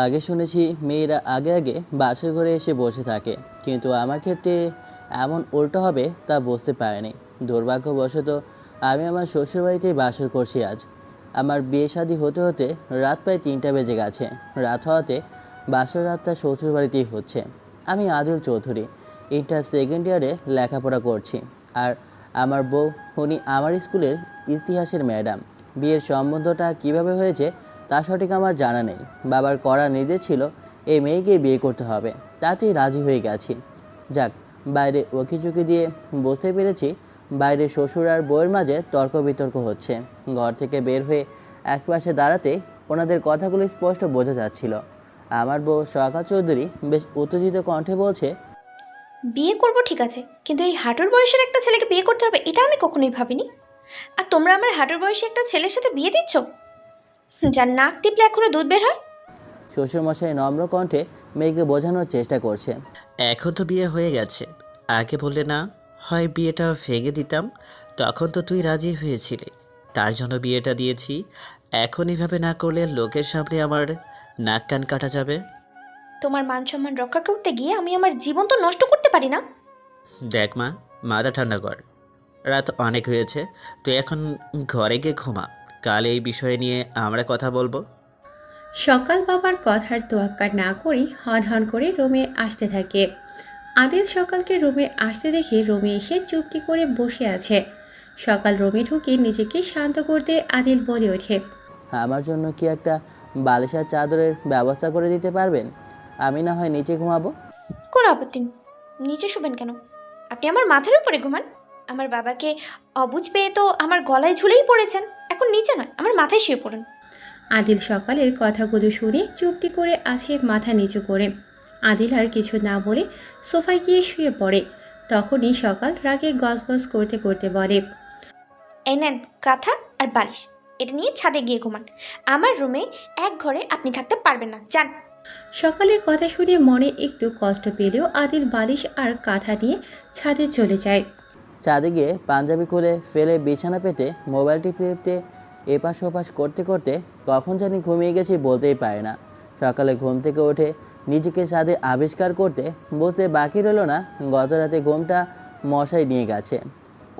আগে শুনেছি মেয়েরা আগে আগে বাসর ঘরে এসে বসে থাকে, কিন্তু আমার ক্ষেত্রে এমন উল্টো হবে তা বুঝতে পারিনি। দুর্ভাগ্যবশত আমি আমার শ্বশুরবাড়িতেই বাসর করছি আজ। আমার বিয়ে শাদী হতে হতে রাত প্রায় 3টা বেজে গেছে। রাত হওয়াতে বাসর রাতটা শ্বশুরবাড়িতেই হচ্ছে। আমি আদিল চৌধুরী, ইন্টার সেকেন্ড ইয়ারে লেখাপড়া করছি। আর আমার বউ, উনি আমার স্কুলের ইতিহাসের ম্যাডাম। বিয়ের সম্বন্ধটা কিভাবে হয়েছে তা সঠিক আমার জানা নেই। বাবার কড়া নির্দেশ ছিল এই মেয়েকে বিয়ে করতে হবে, তাতেই রাজি হয়ে গেছি। যাক, বাইরে ওকিঝুঁকি দিয়ে বুঝতে পেরেছি বাইরে শ্বশুর আর বউয়ের মাঝে তর্ক বিতর্ক হচ্ছে। ঘর থেকে বের হয়ে একপাশে দাঁড়াতে ওনাদের কথাগুলো স্পষ্ট বোঝা যাচ্ছিল। আমার বউ সোহাগা চৌধুরী বেশ উত্তেজিত কণ্ঠে বলছে, বিয়ে করব ঠিক আছে, কিন্তু এই হাঁটুর বয়সের একটা ছেলেকে বিয়ে করতে হবে এটা আমি কখনোই ভাবিনি। আর তোমরা আমার হাঁটুর বয়সী একটা ছেলের সাথে বিয়ে দিচ্ছ, যার নাক টিপলে এখনো দুধ বের হয়। শ্বশুরমশাই নম্র কণ্ঠে মেয়েকে বোঝানোর চেষ্টা করছে। এখন তো বিয়ে হয়ে গেছে, আগে বললে না হয় বিয়েটা ভেঙে দিতাম। তখন তো তুই রাজি হয়েছিলি, তার জন্য বিয়েটা দিয়েছি। এখন এভাবে না করলে লোকের সামনে আমার নাক কান কাটা যাবে। তোমার মান সম্মান রক্ষা করতে গিয়ে আমি আমার জীবন তো নষ্ট করতে পারি না। দেখ মা, মাথা ঠান্ডা কর। রাত অনেক হয়েছে, তুই এখন ঘরে গিয়ে ঘুমা। কাল এই বিষয় নিয়ে আমরা কথা বলবো। সকাল বাবার কথার তোয়াক্কা না করে হন হন করে রুমে আসতে থাকে। আদিল সকালকে রুমে আসতে দেখে রুমে এসে চুপটি করে বসে আছে। সকাল রুমে ঢুকে নিজেকে শান্ত করতে আদিল বলে ওঠে, আমার জন্য কি একটা বালিশের চাদরের ব্যবস্থা করে দিতে পারবেন? আমি না হয় নিচে ঘুমাবো। কোনো আপত্তি নেই, নিচে শুবেন কেন? আপনি আমার মাথার উপরে ঘুমান। আমার বাবাকে অবুঝ পেয়ে তো আমার গলায় ঝুলেই পড়েছেন, এখন নিচে নয় আমার মাথায় শুয়ে পড়ুন। আদিল সকালের কথাগুলো শুনে চুপটি করে আছে মাথা নিচু করে। আদিল আর কিছু না বলে সোফায় গিয়ে শুয়ে পড়ে। তখনই সকাল রাগে গজগজ করতে করতে বলে, এই নেন কাঁথা আর বালিশ, এটা নিয়ে ছাদে গিয়ে ঘুমান। আমার রুমে এক ঘরে আপনি থাকতে পারবেন না, যান। সকালের কথা শুনে মনে একটু কষ্ট পেলেও আদিল বালিশ আর কাঁথা নিয়ে ছাদে চলে যায়। ছাদে গিয়ে পাঞ্জাবি খুলে ফেলে বিছানা পেতে মোবাইল টিপতে টিপতে এপাশ ওপাশ করতে করতে কখন জানি ঘুমিয়ে গেছি বলতেই পারে না। সকালে ঘুম থেকে উঠে নিজেকে ছাদে আবিষ্কার করতে বসতে বাকি রইল না, গত রাতে ঘুমটা মশাই নিয়ে গেছে।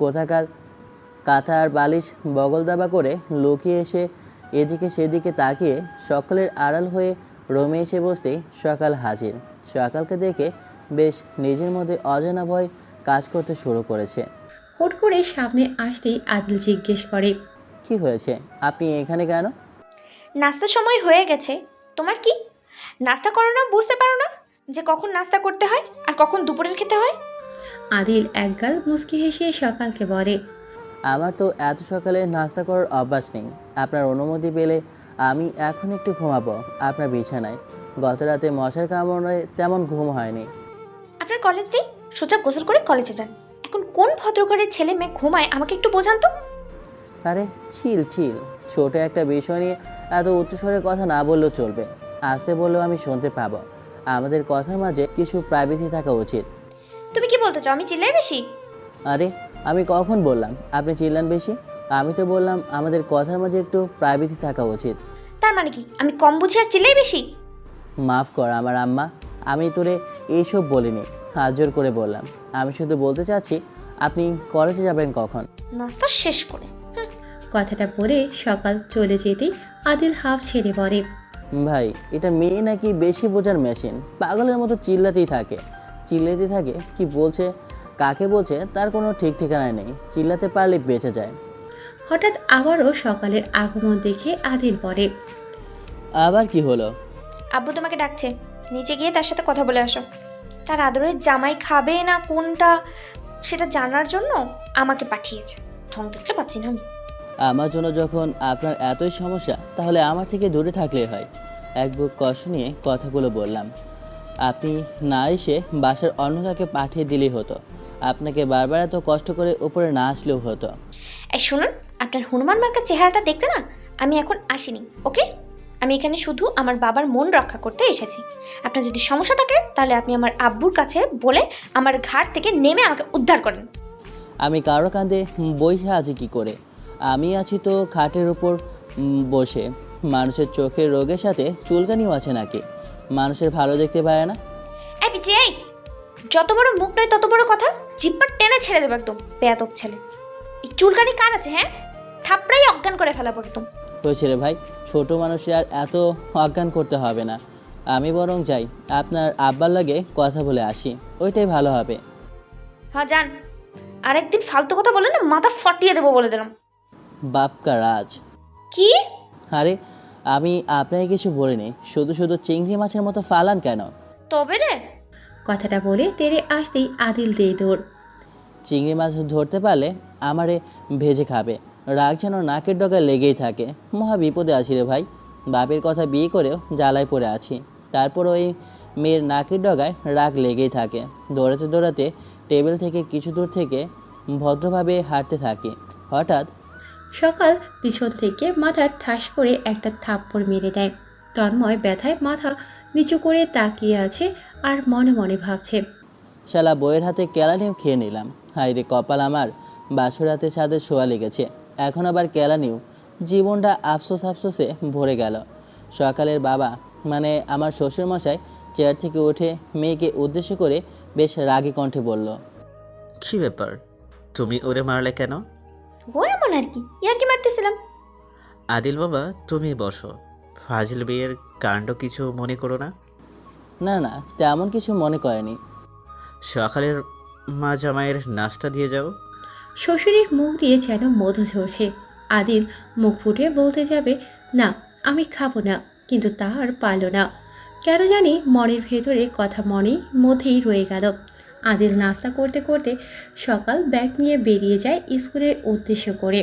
কোথাকার কাঁথা আর বালিশ বগল দাবা করে লুকিয়ে এসে এদিকে সেদিকে তাকিয়ে সকালের আড়াল হয়ে রুমে এসে বসতেই সকাল হাজির। সকালকে দেখে বেশ নিজের মধ্যে অজানা ভয় কাজ করতে শুরু করেছে। হুট করে সামনে আসতেই আদিল জিজ্ঞেস করে, কি হয়েছে, আপনি এখানে কেন? নাস্তার সময় হয়ে গেছে, তোমার কি? নাস্তা করো না, বুঝতে পারো না যে কখন নাস্তা করতে হয় আর কখন দুপুরের খেতে হয়? আদিল একগাল মুচকি হেসে সকালকে বলে, আমার তো এত সকালে নাস্তা করার অভ্যাস নেই। আপনার অনুমতি পেলে আমি এখন একটু ঘুমাবো আপনার বিছানায়। গত রাতে মশার কামড়ে তেমন ঘুম হয়নি। আপনার কলেজ নেই, সোজা গোসল করে কলেজে যান। এখন কোন ভদ্রঘরের ছেলে মেয়ে ঘুমায় আমাকে একটু বোঝান তো। আরে চিল চিল, ছোট একটা বিষয় নিয়ে এত উচ্চস্বরে কথা না বললেও চলবে। আসতে বললেও আমি শুনতে পাবো। আমাদের কথার মাঝে কিছু প্রাইভেসি থাকা উচিত। তুমি কি বলতে চাও আমি চিল্লাই বেশি? আরে আমি কখন বললাম আপনি চিল্লান বেশি? আমি তো বললাম আমাদের কথার মাঝে একটু প্রাইভেসি থাকা উচিত। তার মানে কি আমি কম বুঝি আর চিল্লাই বেশি? মাফ কর আমার আম্মা, আমি তোরে এইসব বলিনি, হাত জোর করে বললাম। আমি শুধু বলতে চাচ্ছি আপনি কলেজে যাবেন কখন? নাস্তা শেষ করে। কথাটা বলে সকাল চলে যেতেই আদিল হাফ ছেড়ে বলে, ভাই এটা মেয়ে নাকি বেশি বোঝার মেশিন, পাগলের মতো চিল্লাতেই থাকে। চিল্লাতেই থাকে, কি বলছে কাকে বলছে তার কোনো ঠিক ঠিকানা নেই। চিল্লাতে পারলে বেঁচে যায়। হঠাৎ আবারও সকালের আগমন দেখে আদিল বলে, আবার কি হলো? আব্বু তোমাকে ডাকছে, নিচে গিয়ে তার সাথে কথা বলে আসো। তার আদরের জামাই খাবে না কোনটা সেটা জানার জন্য আমাকে পাঠিয়েছে। ঠং দেখলে পাচ্ছি না আমি। আমার জন্য যখন আপনার এতই সমস্যা তাহলে আমার থেকে দূরে থাকলেই হয়। এক বুক কষ্ট নিয়ে কথাগুলো বললাম। আপনি না এসে বাসার অন্য কাকে পাঠিয়ে দিলেই হতো। আপনাকে বারবার এত কষ্ট করে উপরে না আসলেও হতো। এই শুনুন, আপনার হনুমান মার্কার চেহারাটা দেখতে না আমি এখন আসিনি, ওকে? আমি এখানে শুধু আমার বাবার মন রক্ষা করতে এসেছি। আপনার যদি সমস্যা থাকে তাহলে আপনি আমার আব্বুর কাছে বলে আমার ঘাট থেকে নেমে আমাকে উদ্ধার করেন। আমি কারো কাঁধে বসে আছি কি করে? আমি আছি তো খাটের উপর বসে। মানুষের চোখের রোগের সাথে চুলকানিও আছে নাকি? মানুষের ভালো দেখতে পারে না? এই পিচি এই, যত বড় মুখ নয় তত বড় কথা, জিব্বার টেনে ছেড়ে দেবো একদম, বেয়াদব ছেলে। এই চুলকানি কার আছে হ্যাঁ? থাপড়াই অজ্ঞান করে ফেলাবো একদম। হয়েছে রে ভাই, ছোট মানুষের আর এত অজ্ঞান করতে হবে না। আমি বরং যাই, আপনার আব্বার লাগে কথা বলে আসি, ওইটাই ভালো হবে। হ্যাঁ যান, আরেকদিন ফালতু কথা বলে না মাথা ফাটিয়ে দেবো বলে দিলাম। বাপকা রাজ। কি? আরে আমি আপনাকে কিছু বলিনি, শুধু শুধু চিংড়ি মাছের মতো ফালান কেন? তবে রে, কথাটা বলে তেরে আসতেই আদিল দিয়ে দৌড়। চিংড়ি মাছ ধরতে পারলে আমারে ভেজে খাবে, রাগ যেন নাকের ডগায় লেগেই থাকে। মহা বিপদে আছি রে ভাই, বাপের কথা বিয়ে করেও জ্বালায় পড়ে আছি, তারপর ওই মেয়ের নাকের ডগায় রাগ লেগেই থাকে। দৌড়াতে দৌড়াতে টেবিল থেকে কিছু দূর থেকে ভদ্রভাবে হাঁটতে থাকি। হঠাৎ সকাল পিছন থেকে মাথা ঠাস করে একটা থাপ্পড় মেরে দেয়। তন্ময় ব্যথায় মাথা নিচু করে তাকিয়ে আছে আর মনে মনে ভাবছে, শালা বইয়ের হাতে কেলানিও খেয়ে নিলাম। হাই রে কপাল আমার, বাসরাতে ছাদে শোয়া লেগেছে, এখন আবার কেলানিও। জীবনটা আফসোস আফসোসে ভরে গেল। সকালের বাবা মানে আমার শ্বশুরমশাই চেয়ার থেকে উঠে মেয়েকে উদ্দেশ্য করে বেশ রাগী কণ্ঠে বলল, কী ব্যাপার, তুমি ওরে মারলে কেন? ও এমন আর কি, ইয়ার কি মারতেছিলাম। আদিল বাবা, তুমি বসো। ফাজিল বিয়ের কাণ্ড কিছু মনে করো না। না না, তেমন কিছু মনে করেনি। সকালের মা জামাইয়ের নাস্তা দিয়ে যাও। শ্বশুরের মুখ দিয়ে যেন মধু ঝরছে। আদিল মুখ ফুটে বলতে যাবে, না আমি খাবো না, কিন্তু তা আর পারল না। কেন জানি মনের ভেতরে কথা মনের মধ্যেই রয়ে গেল। আদিল নাস্তা করতে করতে সকাল ব্যাগ নিয়ে বেরিয়ে যায় স্কুলের উদ্দেশ্য করে।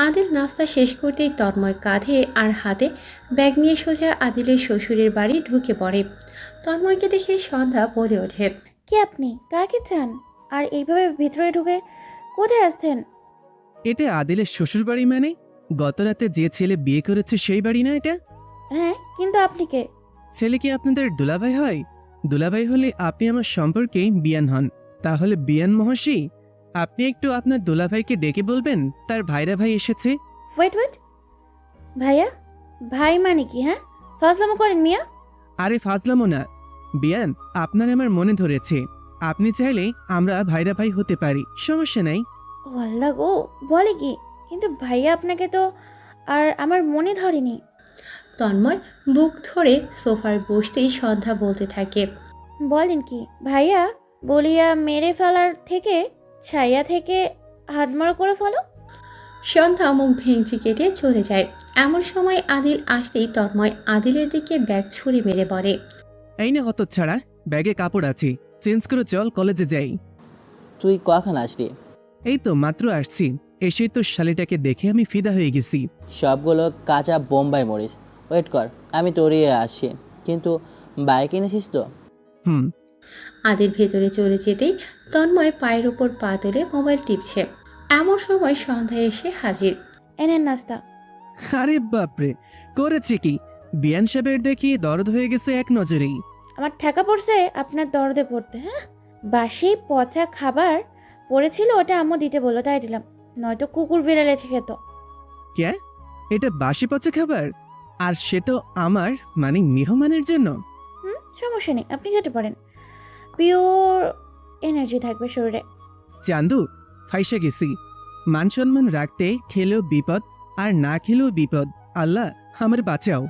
আদিল নাস্তা শেষ করতেই তন্ময় কাঁধে আর হাতে ব্যাগ নিয়ে সোজা আদিলের শ্বশুরের বাড়ি ঢুকে পড়ে। তন্ময়কে দেখে সন্ধ্যা বলে ওঠে, কে আপনি? কাকে চান? আর এইভাবে ভিতরে ঢুকে কোথায় আসছেন? এটা আদিলের শ্বশুর বাড়ি মানে? গতরাতে যে ছেলে বিয়ে করেছে সেই বাড়ি না এটা? হ্যাঁ, কিন্তু আপনি কে? ছেলে কি আপনাদের দুলাভাই হয়? দুলাভাই হলে আপনি আমার সম্পর্কে বিয়ান হন। তাহলে বিয়ান মহর্ষি, আপনি একটু আপনার দুলাভাইকে ডেকে বলবেন তার ভাইরা ভাই এসেছে। ওয়েট ওয়েট, ভাইয়া? ভাই মানে কি? হ্যাঁ, ফাজলামো করেন মিয়া। আরে ফাজলামো না বিয়ান, আপনার আমার মনে ধরেছে। আপনি চাইলে আমরা ভাইরা ভাই হতে পারি, সমস্যা নাই। ও আল্লাহ গো, বলে কি? কিন্তু ভাইয়া আপনাকে তো আর আমার মনে ধরেনি। তন্ময় বুক ধরে সোফায় বসতেই সন্ধ্যা বলতে থাকে, বলেন কি ভাইয়া? বলিয়া মেরে ফেলার থেকে ছাইয়া থেকে হাতমার করে ফেলো। সন্ধ্যা মুখ ভেঙচি কেটে চলে যায়। এমন সময় আদিল আসতেই তন্ময় আদিলের দিকে ব্যাগ ছুঁড়ে মেরে বলে, এই না হতচ্ছাড়া, ব্যাগে কাপড় আছে, চেঞ্জ করে চল কলেজে যাই। তুই কখন আসলি? এই তো মাত্র আসছি, এসেই তো শালিটাকে দেখে আমি ফিদা হয়ে গেছি। সবগুলো কাঁচা বোম্বাই মরিস। ওয়েট কর, আমি তরিয়ে আসছি। কিন্তু বাইক এনেছিস তো? হুম। আদিল ভেতরে চলে যেতেই তন্ময় পায়ের ওপর পা তুলে মোবাইল টিপছে। এমন সময় সন্ধ্যা এসে হাজির। এনেন নাস্তা। আরে বাপরে, করেছে কি? বিয়ান সাহেবের দেখি দরদ হয়ে গেছে এক নজরেই। আমার ঠেকা পড়ছে আপনার দরদে পড়তে। হ্যাঁ, বাসি পচা খাবার পড়েছিল, ওটা আম্মু দিতে বললো তাই দিলাম, নয়তো কুকুর বিড়ালে খেত। কে? এটা বাসি পচা খাবার? আর সেটা আমার মানে মেহমানের জন্য? সমস্যা নেই, আপনি খেতে পারেন, পিওর এনার্জি থাকবে শরীরে। চান্দু, ফাইসা গেছি। মান সম্মান রাখতে খেলেও বিপদ, আর না খেলেও বিপদ। আল্লাহ আমার বাঁচাও।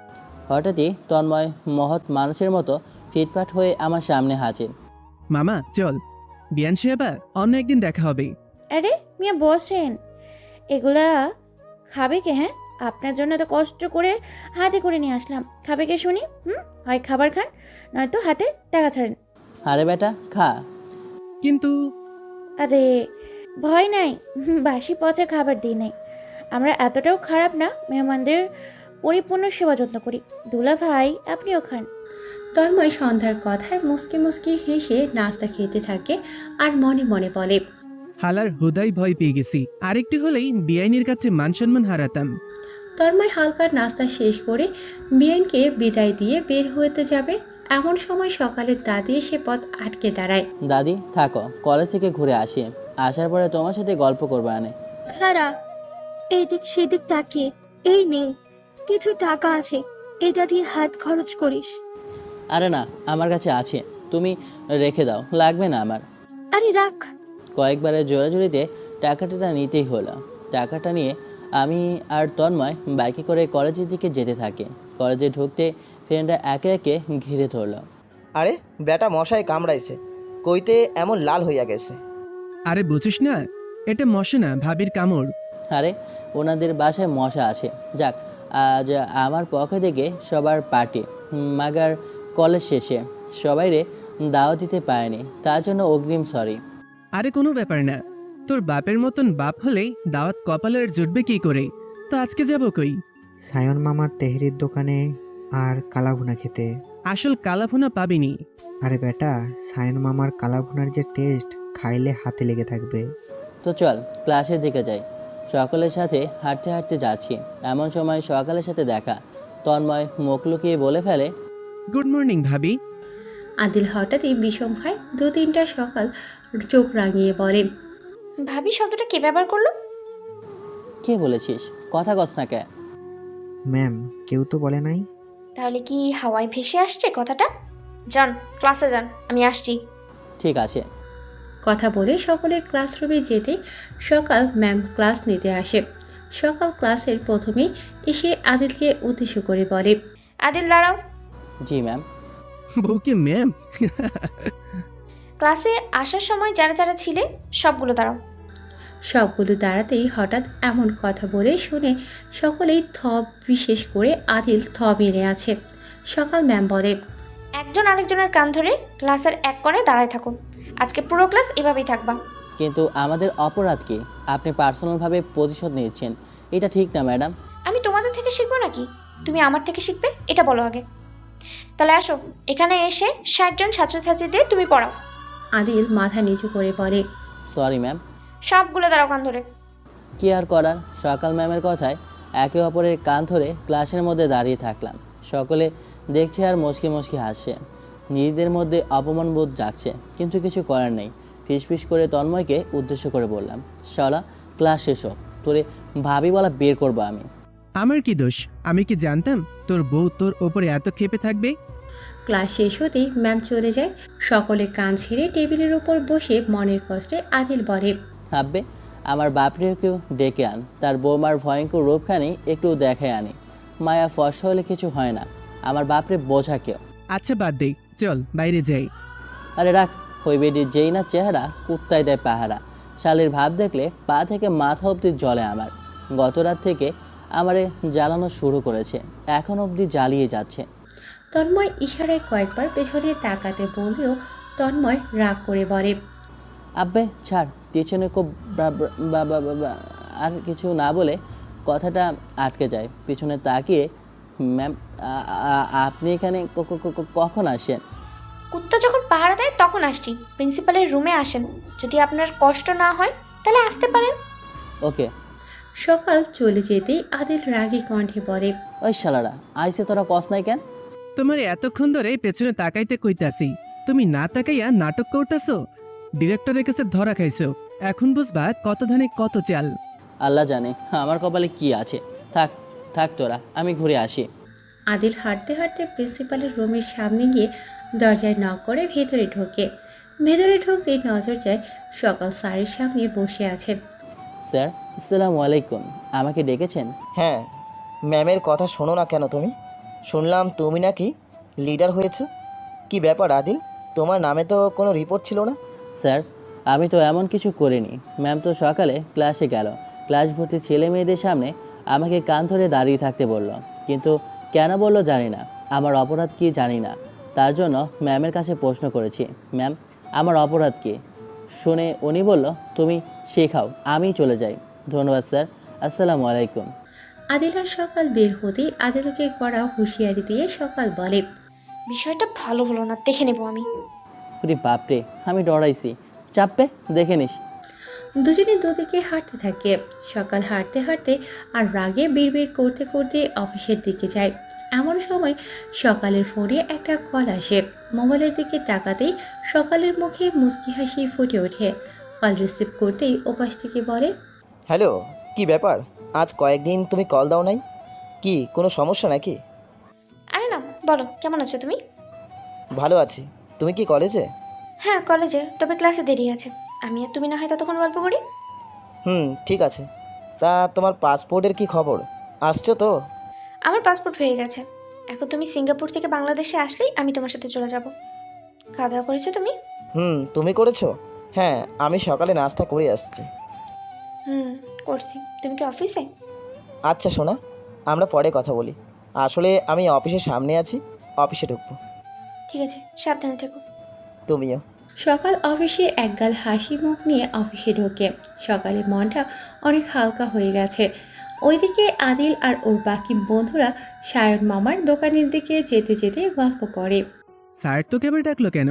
হঠাৎই তন্ময় মহৎ মানুষের মতো ফিটফাট হয়ে আমার সামনে হাজির। মামা চল, বিয়ান সাহেবা অন্য একদিন দেখা হবে। আরে মিয়া বসেন, এগুলা খাবে কে? হ্যাঁ, আপনার জন্য তো কষ্ট করে হাতে করে নিয়ে আসলাম, খাবে কে শুনি? হয় খাবার খান, নয়তো হাতে টাকা ছাড়েন। আরে বেটা খা। কিন্তু আরে ভয় নাই, বাসি পচা খাবার দিই নাই। আমরা এতটাও খারাপ না, মেহমানদের পরিপূর্ণ সেবা যত্ন করি। দুলা ভাই আপনিও খান। তন্ময় সন্ধ্যার কথায় মুসকি মুসকি হেসে নাস্তা খেতে থাকে আর মনে মনে বলে, হালার হুদাই ভয় পেয়ে গেছি, আরেকটু হলেই বিআইনের কাছে মান সম্মান হারাতাম। তন্ময় হালকার নাস্তা শেষ করে বিয়ানকে বিদায় দিয়ে বের হতে যাবে। এমন সময় সকালের দাদি এসে পথ আটকে দাঁড়ায়। দাদি থাকো, কলেজ থেকে ঘুরে আসি, আসার পরে তোমার সাথে গল্প করবো আনে। হারা এইদিক সেদিক তাকিয়ে এই নেই, কিছু টাকা আছে, এটা দিয়ে হাত খরচ করিস। আরে না, আমার কাছে আছে, তুমি রেখে দাও, লাগবে না আমার। আরে রাখ। কয়েকবারের জোরাজুরিতে টাকাটা নিতেই হলো। টাকাটা নিয়ে আমি আর তন্ময় বাইকে করে কলেজের দিকে যেতে থাকি। কলেজে ঢুকতে ফ্রেন্ডরা একে একে ঘিরে ধরলো। আরে বেটা মশায় কামড়াইছে, কইতে এমন লাল হইয়া গেছে। আরে বুঝিস না, এটা মশা না, ভাবির কামড়। আরে ওনাদের বাসায় মশা আছে। যাক, আজ আমার পক্ষ থেকে সবার পার্টি, মাগার কলেজ শেষে সবাইরে দাওয়াত দিতে পারেনি, তার জন্য অগ্রিম সরি। আরে কোনো ব্যাপার না, তোর বাপের মতন বাপ হলে দাওয়াত কপালের জুটবে কি করে? তো আজকে যাব কই? সায়ন মামার তেহরির দোকানে আর কালাভুনা খেতে। আসল কালাভুনা পাবিনি। আরে বেটা, সায়ন মামার কালাভুনার যে টেস্ট, খাইলে হাতে লেগে থাকবে। তো চল ক্লাসের দিকে যাই। সকলের সাথে হাঁটতে হাঁটতে যাচ্ছি, এমন সময় সকালের সাথে দেখা। তন্ময় মুখ লুকিয়ে বলে ফেলে, গুড মর্নিং ভাবি। আদিল হঠাৎই বিষম খায়। 2-3টা সকাল চোখ রাঙিয়ে বলে, ভাবি শব্দটা কে ব্যবহার করলো? কে বলেছিস? কথা কস না কে? ম্যাম, কেউ তো বলে নাই। তাহলে কি হাওয়ায় ভেসে আসছে কথাটা? যান ক্লাসে যান, আমি আসছি। ঠিক আছে। কথা বলে সকলে ক্লাসরুমে যেতে সকাল ম্যাম ক্লাস নিতে আসে। সকাল ক্লাসের প্রথমেই এসে আদিলকে উদ্দেশ্য করে বলে, আদিল দাঁড়াও। জি ম্যাম। বউকে ম্যাম? ক্লাসে আসার সময় যারা যারা ছিলে সবগুলো দাঁড়াও। সবগুলো দাঁড়াতেই হঠাৎ এমন কথা বলে শুনে সকলেই বিশেষ করে আদিল মেরে আছে। সকাল ম্যাম বলে, একজন আরেকজনের কান ধরে ক্লাসের এক কোণে দাঁড়ায় থাকো। আজকে পুরো ক্লাস এভাবেই থাকবা। কিন্তু আমাদের অপরাধ কি? আপনি পার্সোনালভাবে প্রতিশোধ নিচ্ছেন, এটা ঠিক না ম্যাডাম। আমি তোমাদের থেকে শিখবো নাকি তুমি আমার থেকে শিখবে? এটা বলো আগে। তাহলে আসো, এখানে এসে 60 জন ছাত্রছাত্রীদের তুমি পড়াও। আদিল মাথা নিচু করে বলে, সরি ম্যাম। সবগুলো দাঁড়াও কান ধরে। কি আর করার, সকাল ম্যামের কথায় একে অপরের কান ধরে ক্লাসের মধ্যে দাঁড়িয়ে থাকলাম। সকলে দেখছে আর মুচকি মুচকি হাসছে। নিজেদের মধ্যে অপমান বোধ জাগছে, কিন্তু কিছু করার নেই। ফিসফিস করে তন্ময়কে উদ্দেশ্য করে বললাম, শালা ক্লাস শেষ হোক, তোরে ভাবি বলা বের করবো আমি। আমার কি দোষ? আমি কি জানতাম তোর বউ তোর ওপরে এত ক্ষেপে থাকবে? ক্লাস শেষ হতেই ম্যাম চলে যায়। সকলে কান ছেড়ে টেবিলের ওপর বসে মনের কষ্টে আদিল বলে, ভাববে আমার বাপরেও কেউ ডেকে আন, তার বৌমার ভয়ঙ্কর রূপখানি একটু দেখায় আনি। মায়া ফর্সা হলে কিছু হয় না, আমার বাপরে বোঝা কেউ। আচ্ছা বাদ দে, চল বাইরে যাই। আরে রাখ, ওই বেডির যেই না চেহারা, কুত্তায় দেয় পাহারা। শালের ভাব দেখলে পা থেকে মাথা অবধি জ্বলে আমার। গত রাত থেকে আমারে জ্বালানো শুরু করেছে, এখন অবধি জ্বালিয়ে যাচ্ছে। তন্ময় ইশারায় কয়েকবার পেছনে তাকাতে বললেও তন্ময় রাগ করে বলে, আব্বে ছাড়, পিছনে খুব আর কিছু না বলে কথাটা আটকে যায়। পিছনে তাকিয়ে, ম্যাম আপনি এখানে কখন আসেন? কুত্তা যখন পাহারা দেয় তখন আসছি। প্রিন্সিপালের রুমে আসেন, যদি আপনার কষ্ট না হয় তাহলে আসতে পারেন। ওকে। সকাল চলে যেতেই আদিল রাগী কণ্ঠে বলে, ওই শালারা আইসে, তোরা কস নাই কেন? তোমার এতক্ষণ ধরে পেছনে তাকাইতে কইতাছি, তুমি না তাকাইয়া নাটক করতেছো। ডিরেক্টরের কাছে ধরা খাইছো, এখন বুঝবা কত ধানে কত চাল। আল্লাহ জানে আমার কপালে কি আছে। থাক থাক তোরা, আমি ঘুরে আসি। আদিল হাঁটতে হাঁটতে প্রিন্সিপালের রুমের সামনে গিয়ে দরজায় নক করে ভেতরে ঢোকে। ভেতরে ঢুকতেই নজর যায় সকাল স্যারের সামনে বসে আছে। স্যার আসসালামু আলাইকুম, আমাকে ডেকেছেন? হ্যাঁ, ম্যামের কথা শোনো না কেন তুমি? শুনলাম তুমি নাকি লিডার হয়েছো। কি ব্যাপার আদিল, তোমার নামে তো কোনো রিপোর্ট ছিল না। স্যার আমি তো এমন কিছু করিনি। ম্যাম তো সকালে ক্লাসে গেল, ক্লাস ভর্তি ছেলে মেয়েদের সামনে আমাকে কান ধরে দাঁড়িয়ে থাকতে বলল, কিন্তু কেন বললো জানি না। আমার অপরাধ কি জানি না, তার জন্য ম্যামের কাছে প্রশ্ন করেছি, ম্যাম আমার অপরাধ কি? শুনে উনি বলল, তুমি শেখাও, আমি চলে যাই। ধন্যবাদ স্যার, আসসালামু আলাইকুম। আদিল আর সকাল বের হতেই আদিলকে করা হুঁশিয়ারি দিয়ে সকাল বলে, বিষয়টা ভালো হলো না, দেখে নেব আমি। ওরে বাপরে, আমি ডরাইছি। চাপবে, দেখে নিস। দুজনে দুদিকে হাঁটতে থাকে। সকাল হাঁটতে হাঁটতে আর রাগে বিড়বিড় করতে করতে অফিসের দিকে যায়। এমন সময় সকালের ফোনে একটা কল আসে। মোবাইলের দিকে তাকাতেই সকালের মুখে মুচকি হাসি ফুটে ওঠে। কল রিসিভ করতেই ওপাশ থেকে বলে, হ্যালো, কি ব্যাপার? আজ কয়েকদিন তুমি কল দাও নাই। কি কোনো সমস্যা নাকি? আরে না, বলো কেমন আছো তুমি? ভালো আছি। তুমি কি কলেজে? হ্যাঁ কলেজে, তবে ক্লাসে দেরি আছে। আমি আর তুমি না হয় ততক্ষণ গল্প করি। ঠিক আছে। তা তোমার পাসপোর্টের কি খবর? আসছো তো? আমার পাসপোর্ট হয়ে গেছে। এখন তুমি সিঙ্গাপুর থেকে বাংলাদেশে আসলেই আমি তোমার সাথে চলে যাব। খাওয়া দাওয়া করেছো তুমি? তুমি করেছো? হ্যাঁ, আমি সকালে নাস্তা করে আসছি। হুম, করছি। তুমি কি অফিসে? আচ্ছা সোনা, আমরা পরে কথা বলি। আসলে আমি অফিসের সামনে আছি, অফিসে ঢুকবো। ঠিক আছে, সাবধানে থেকো। তুমিও। সকাল অফিসে একগাল হাসি মুখ নিয়ে অফিসে ঢোকে। সকালে মনটা অনেক হালকা হয়ে গেছে। ওইদিকে আদিল আর ওর বাকি বন্ধুরা সায়ন মামার দোকানের দিকে যেতে যেতে গল্প করে। স্যার তোকে আবার ডাকলো কেন?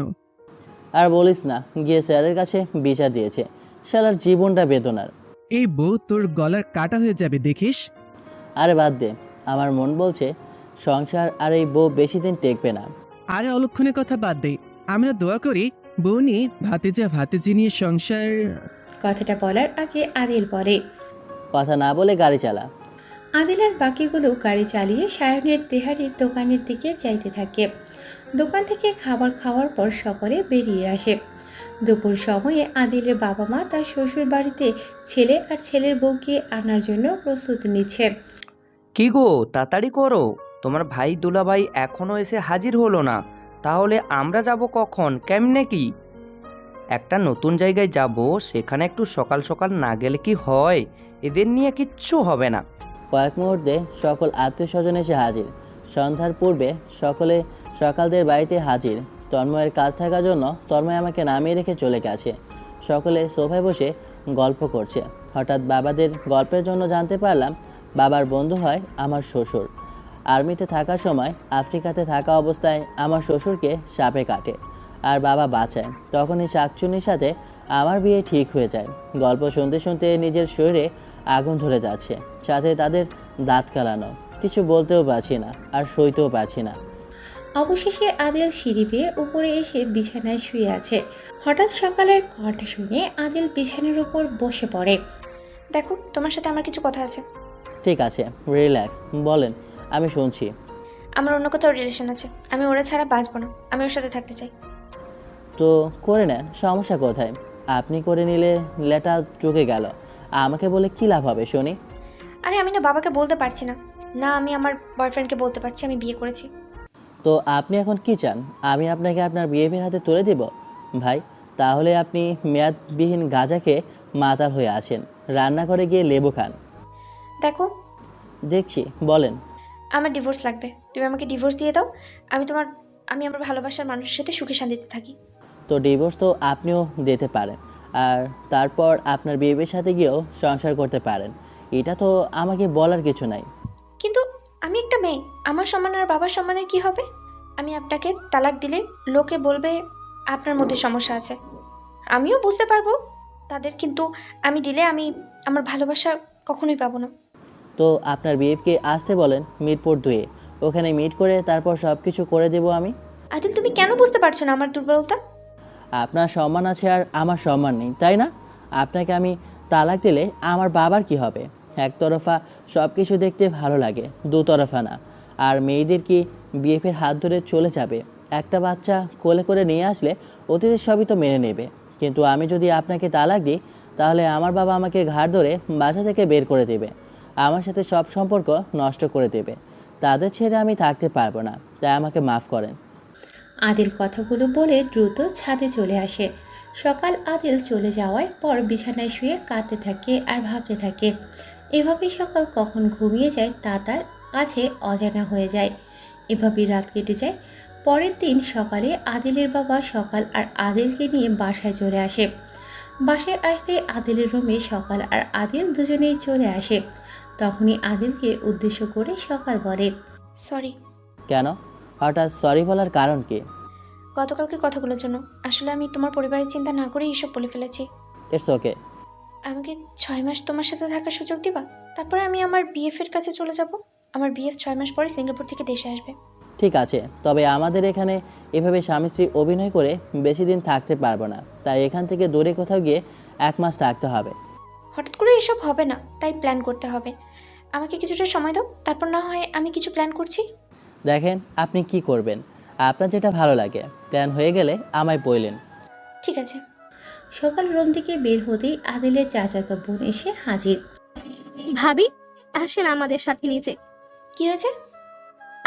আর বলিস না, গিয়ে স্যারের কাছে বিচার দিয়েছে। শালার জীবনটা বেদনার। এই বউ তোর গলার কাটা হয়ে যাবে দেখিস। আরে বাদ দে, আমার মন বলছে সংসার আর এই বউ বেশি দিন টেকবে না। আরে অলক্ষণের কথা বাদ দে, আমরা দোয়া করি বউ নিয়ে ভাতিজি নিয়ে সংসার। কথাটা বলার আগে আদিল বলে। কথা না বলে গাড়ি চালা। আদিল আর বাকিগুলো গাড়ি চালিয়ে সায়নের তেহারির দোকানের দিকে যাইতে থাকে। দোকান থেকে খাবার খাওয়ার পর সকলে বেরিয়ে আসে। দুপুর সময়ে আদিলের বাবা মা তার শ্বশুর বাড়িতে ছেলে আর ছেলের বউকে আনার জন্য প্রস্তুতি নিচ্ছে। কি গো, তাড়াতাড়ি করো, তোমার ভাই দুলাভাই এখনো এসে হাজির হলো না। তাহলে আমরা যাব কখন, কেমনে কি? একটা নতুন জায়গায় যাব, সেখানে একটু সকাল সকাল না গেলে কি হয়? এদের নিয়ে কিচ্ছু হবে না। কয়েক মুহূর্তে সকল আত্মীয় স্বজন এসে হাজির। সন্ধ্যার পূর্বে সকলে সকালদের বাড়িতে হাজির। তন্ময়ের কাজ থাকার জন্য তন্ময় আমাকে নামিয়ে রেখে চলে গেছে। সকলে সোফায় বসে গল্প করছে। হঠাৎ বাবাদের গল্পের জন্য জানতে পারলাম বাবার বন্ধু হয় আমার শ্বশুর। আর্মিতে থাকার সময় আফ্রিকাতে থাকা অবস্থায় আমার শ্বশুরকে সাপে কাটে আর বাবা বাঁচায়। তখন এই শাকচুনির সাথে আমার বিয়ে ঠিক হয়ে যায়। গল্প শুনতে শুনতে নিজের শরীরে আগুন ধরে যাচ্ছে, সাথে তাদের দাঁত কালানো। কিছু বলতেও পারছি না আর সইতেও পারছি না। অবশেষে আদিল সিঁড়ি বেয়ে উপরে এসে বিছানায় শুয়ে আছে। হঠাৎ সকালের কথা শুনে আদিল বিছানার উপর বসে পড়ে। দেখো, তোমার সাথে আমার কিছু কথা আছে। ঠিক আছে, রিল্যাক্স, বলেন, আমি শুনছি। আমার অন্য কোথাও রিলেশন আছে। আমি ওরা ছাড়া বাঁচবো না। আমি ওর সাথে থাকতে চাই। তো করে নেন, সমস্যা কোথায়? আপনি করে নিলে লেটা চুকে গেল, আমাকে বলে কী লাভ হবে শুনি? আরে আমি না বাবাকে বলতে পারছি না। না আমি আমার বয়ফ্রেন্ডকে বলতে পারছি আমি বিয়ে করেছি। তো আপনি এখন কি চান? আমি আপনাকে আপনার বিয়ের হাতে তুলে দেব? ভাই, তাহলে আপনি মেয়াদবিহীন গাঁজা খেয়ে মাতাল হয়ে আছেন, রান্না করে গিয়ে লেবু খান। দেখো, দেখছি, বলেন। আমার ডিভোর্স লাগবে। তুমি আমাকে ডিভোর্স দিয়ে দাও। আমি আমার ভালোবাসার মানুষের সাথে সুখে শান্তিতে থাকি। তো ডিভোর্স তো আপনিও দিতে পারেন, আর তারপর আপনার বিয়ের সাথে গিয়েও সংসার করতে পারেন। এটা তো আমাকে বলার কিছু নাই। কিন্তু আমি একটা মেয়ে, আমার সম্মান আর বাবার সম্মানের কি হবে? আমি আপনাকে তালাক দিলে লোকে বলবে আপনার মধ্যে সমস্যা আছে। আমিও বুঝতে পারবো তাদের, কিন্তু আমি দিলে আমি আমার ভালোবাসা কখনোই পাবো না। তো আপনার বিয়েকে আসতে বলেন মিরপুর 2-এ, ওখানে মিট করে তারপর সব কিছু করে দেব আমি। আদিল, তুমি কেন বুঝতে পারছো না আমার দুর্বলতা? আপনার সম্মান আছে আর আমার সম্মান নেই, তাই না? আপনাকে আমি তালাক দিলে আমার বাবার কি হবে? একতরফা সব কিছু দেখতে ভালো লাগে, দুতরফা না। আর মেয়েদের কি বিএফের হাত ধরে চলে যাবে? একটা বাচ্চা কোলে করে নিয়ে আসলে অতীতের সবই তো মেনে নেবে। কিন্তু আমি যদি আপনাকে তালাক দিই, তাহলে আমার বাবা আমাকে ঘাড় ধরে বাসা থেকে বের করে দেবে, আমার সাথে সব সম্পর্ক নষ্ট করে দেবে। তাদের ছেড়ে আমি থাকতে পারবো না, তাই আমাকে মাফ করেন। আদিল কথাগুলো বলে দ্রুত ছাদে চলে আসে। সকাল আদিল চলে যাওয়ার পর বিছানায় শুয়ে কাঁদতে থাকে আর ভাবতে থাকে। এভাবেই সকাল কখন ঘুমিয়ে যায় তা তার কাছে অজানা হয়ে যায়। এভাবেই রাত কেটে যায়। পরের দিন সকালে আদিলের বাবা সকাল আর আদিলকে নিয়ে বাসায় চলে আসে। বাসায় আসতে আদিলের রুমে সকাল আর আদিল দুজনেই চলে আসে। তখনই আদিলকে উদ্দেশ্য করে সকাল বলে, সরি। কেন হঠাৎ সরি বলার কারণ কি? গতকালকের কথাগুলোর জন্য। আসলে আমি তোমার পরিবারের চিন্তা না করেই এসব বলে ফেলেছি। It's okay. আমাকে 6 মাস তোমার সাথে থাকার সুযোগ দিবা? তারপরে আমি আমার বিএফের কাছে চলে যাব। আমার বিএফ 6 মাস পরে সিঙ্গাপুর থেকে দেশে আসবে। ঠিক আছে, তবে আমাদের এখানে এভাবে স্বামী স্ত্রী অভিনয় করে বেশি দিন থাকতে পারবো না, তাই এখান থেকে দূরে কোথাও গিয়ে 1 মাস থাকতে হবে। হঠাৎ করে এসব হবে না, তাই প্ল্যান করতে হবে। আমাকে কিছুটা সময় দাও, তারপর না হয় আমি কিছু প্ল্যান করছি। দেখেন আপনি কি করবেন, আপনার যেটা ভালো লাগে, প্ল্যান হয়ে গেলে আমায় বললেন। ঠিক আছে। সকাল রুম থেকে বের হতেই আদিলের চাচাতো বোন এসে হাজির। ভাবি, আসেন আমাদের সাথে নিচে। কি হয়েছে?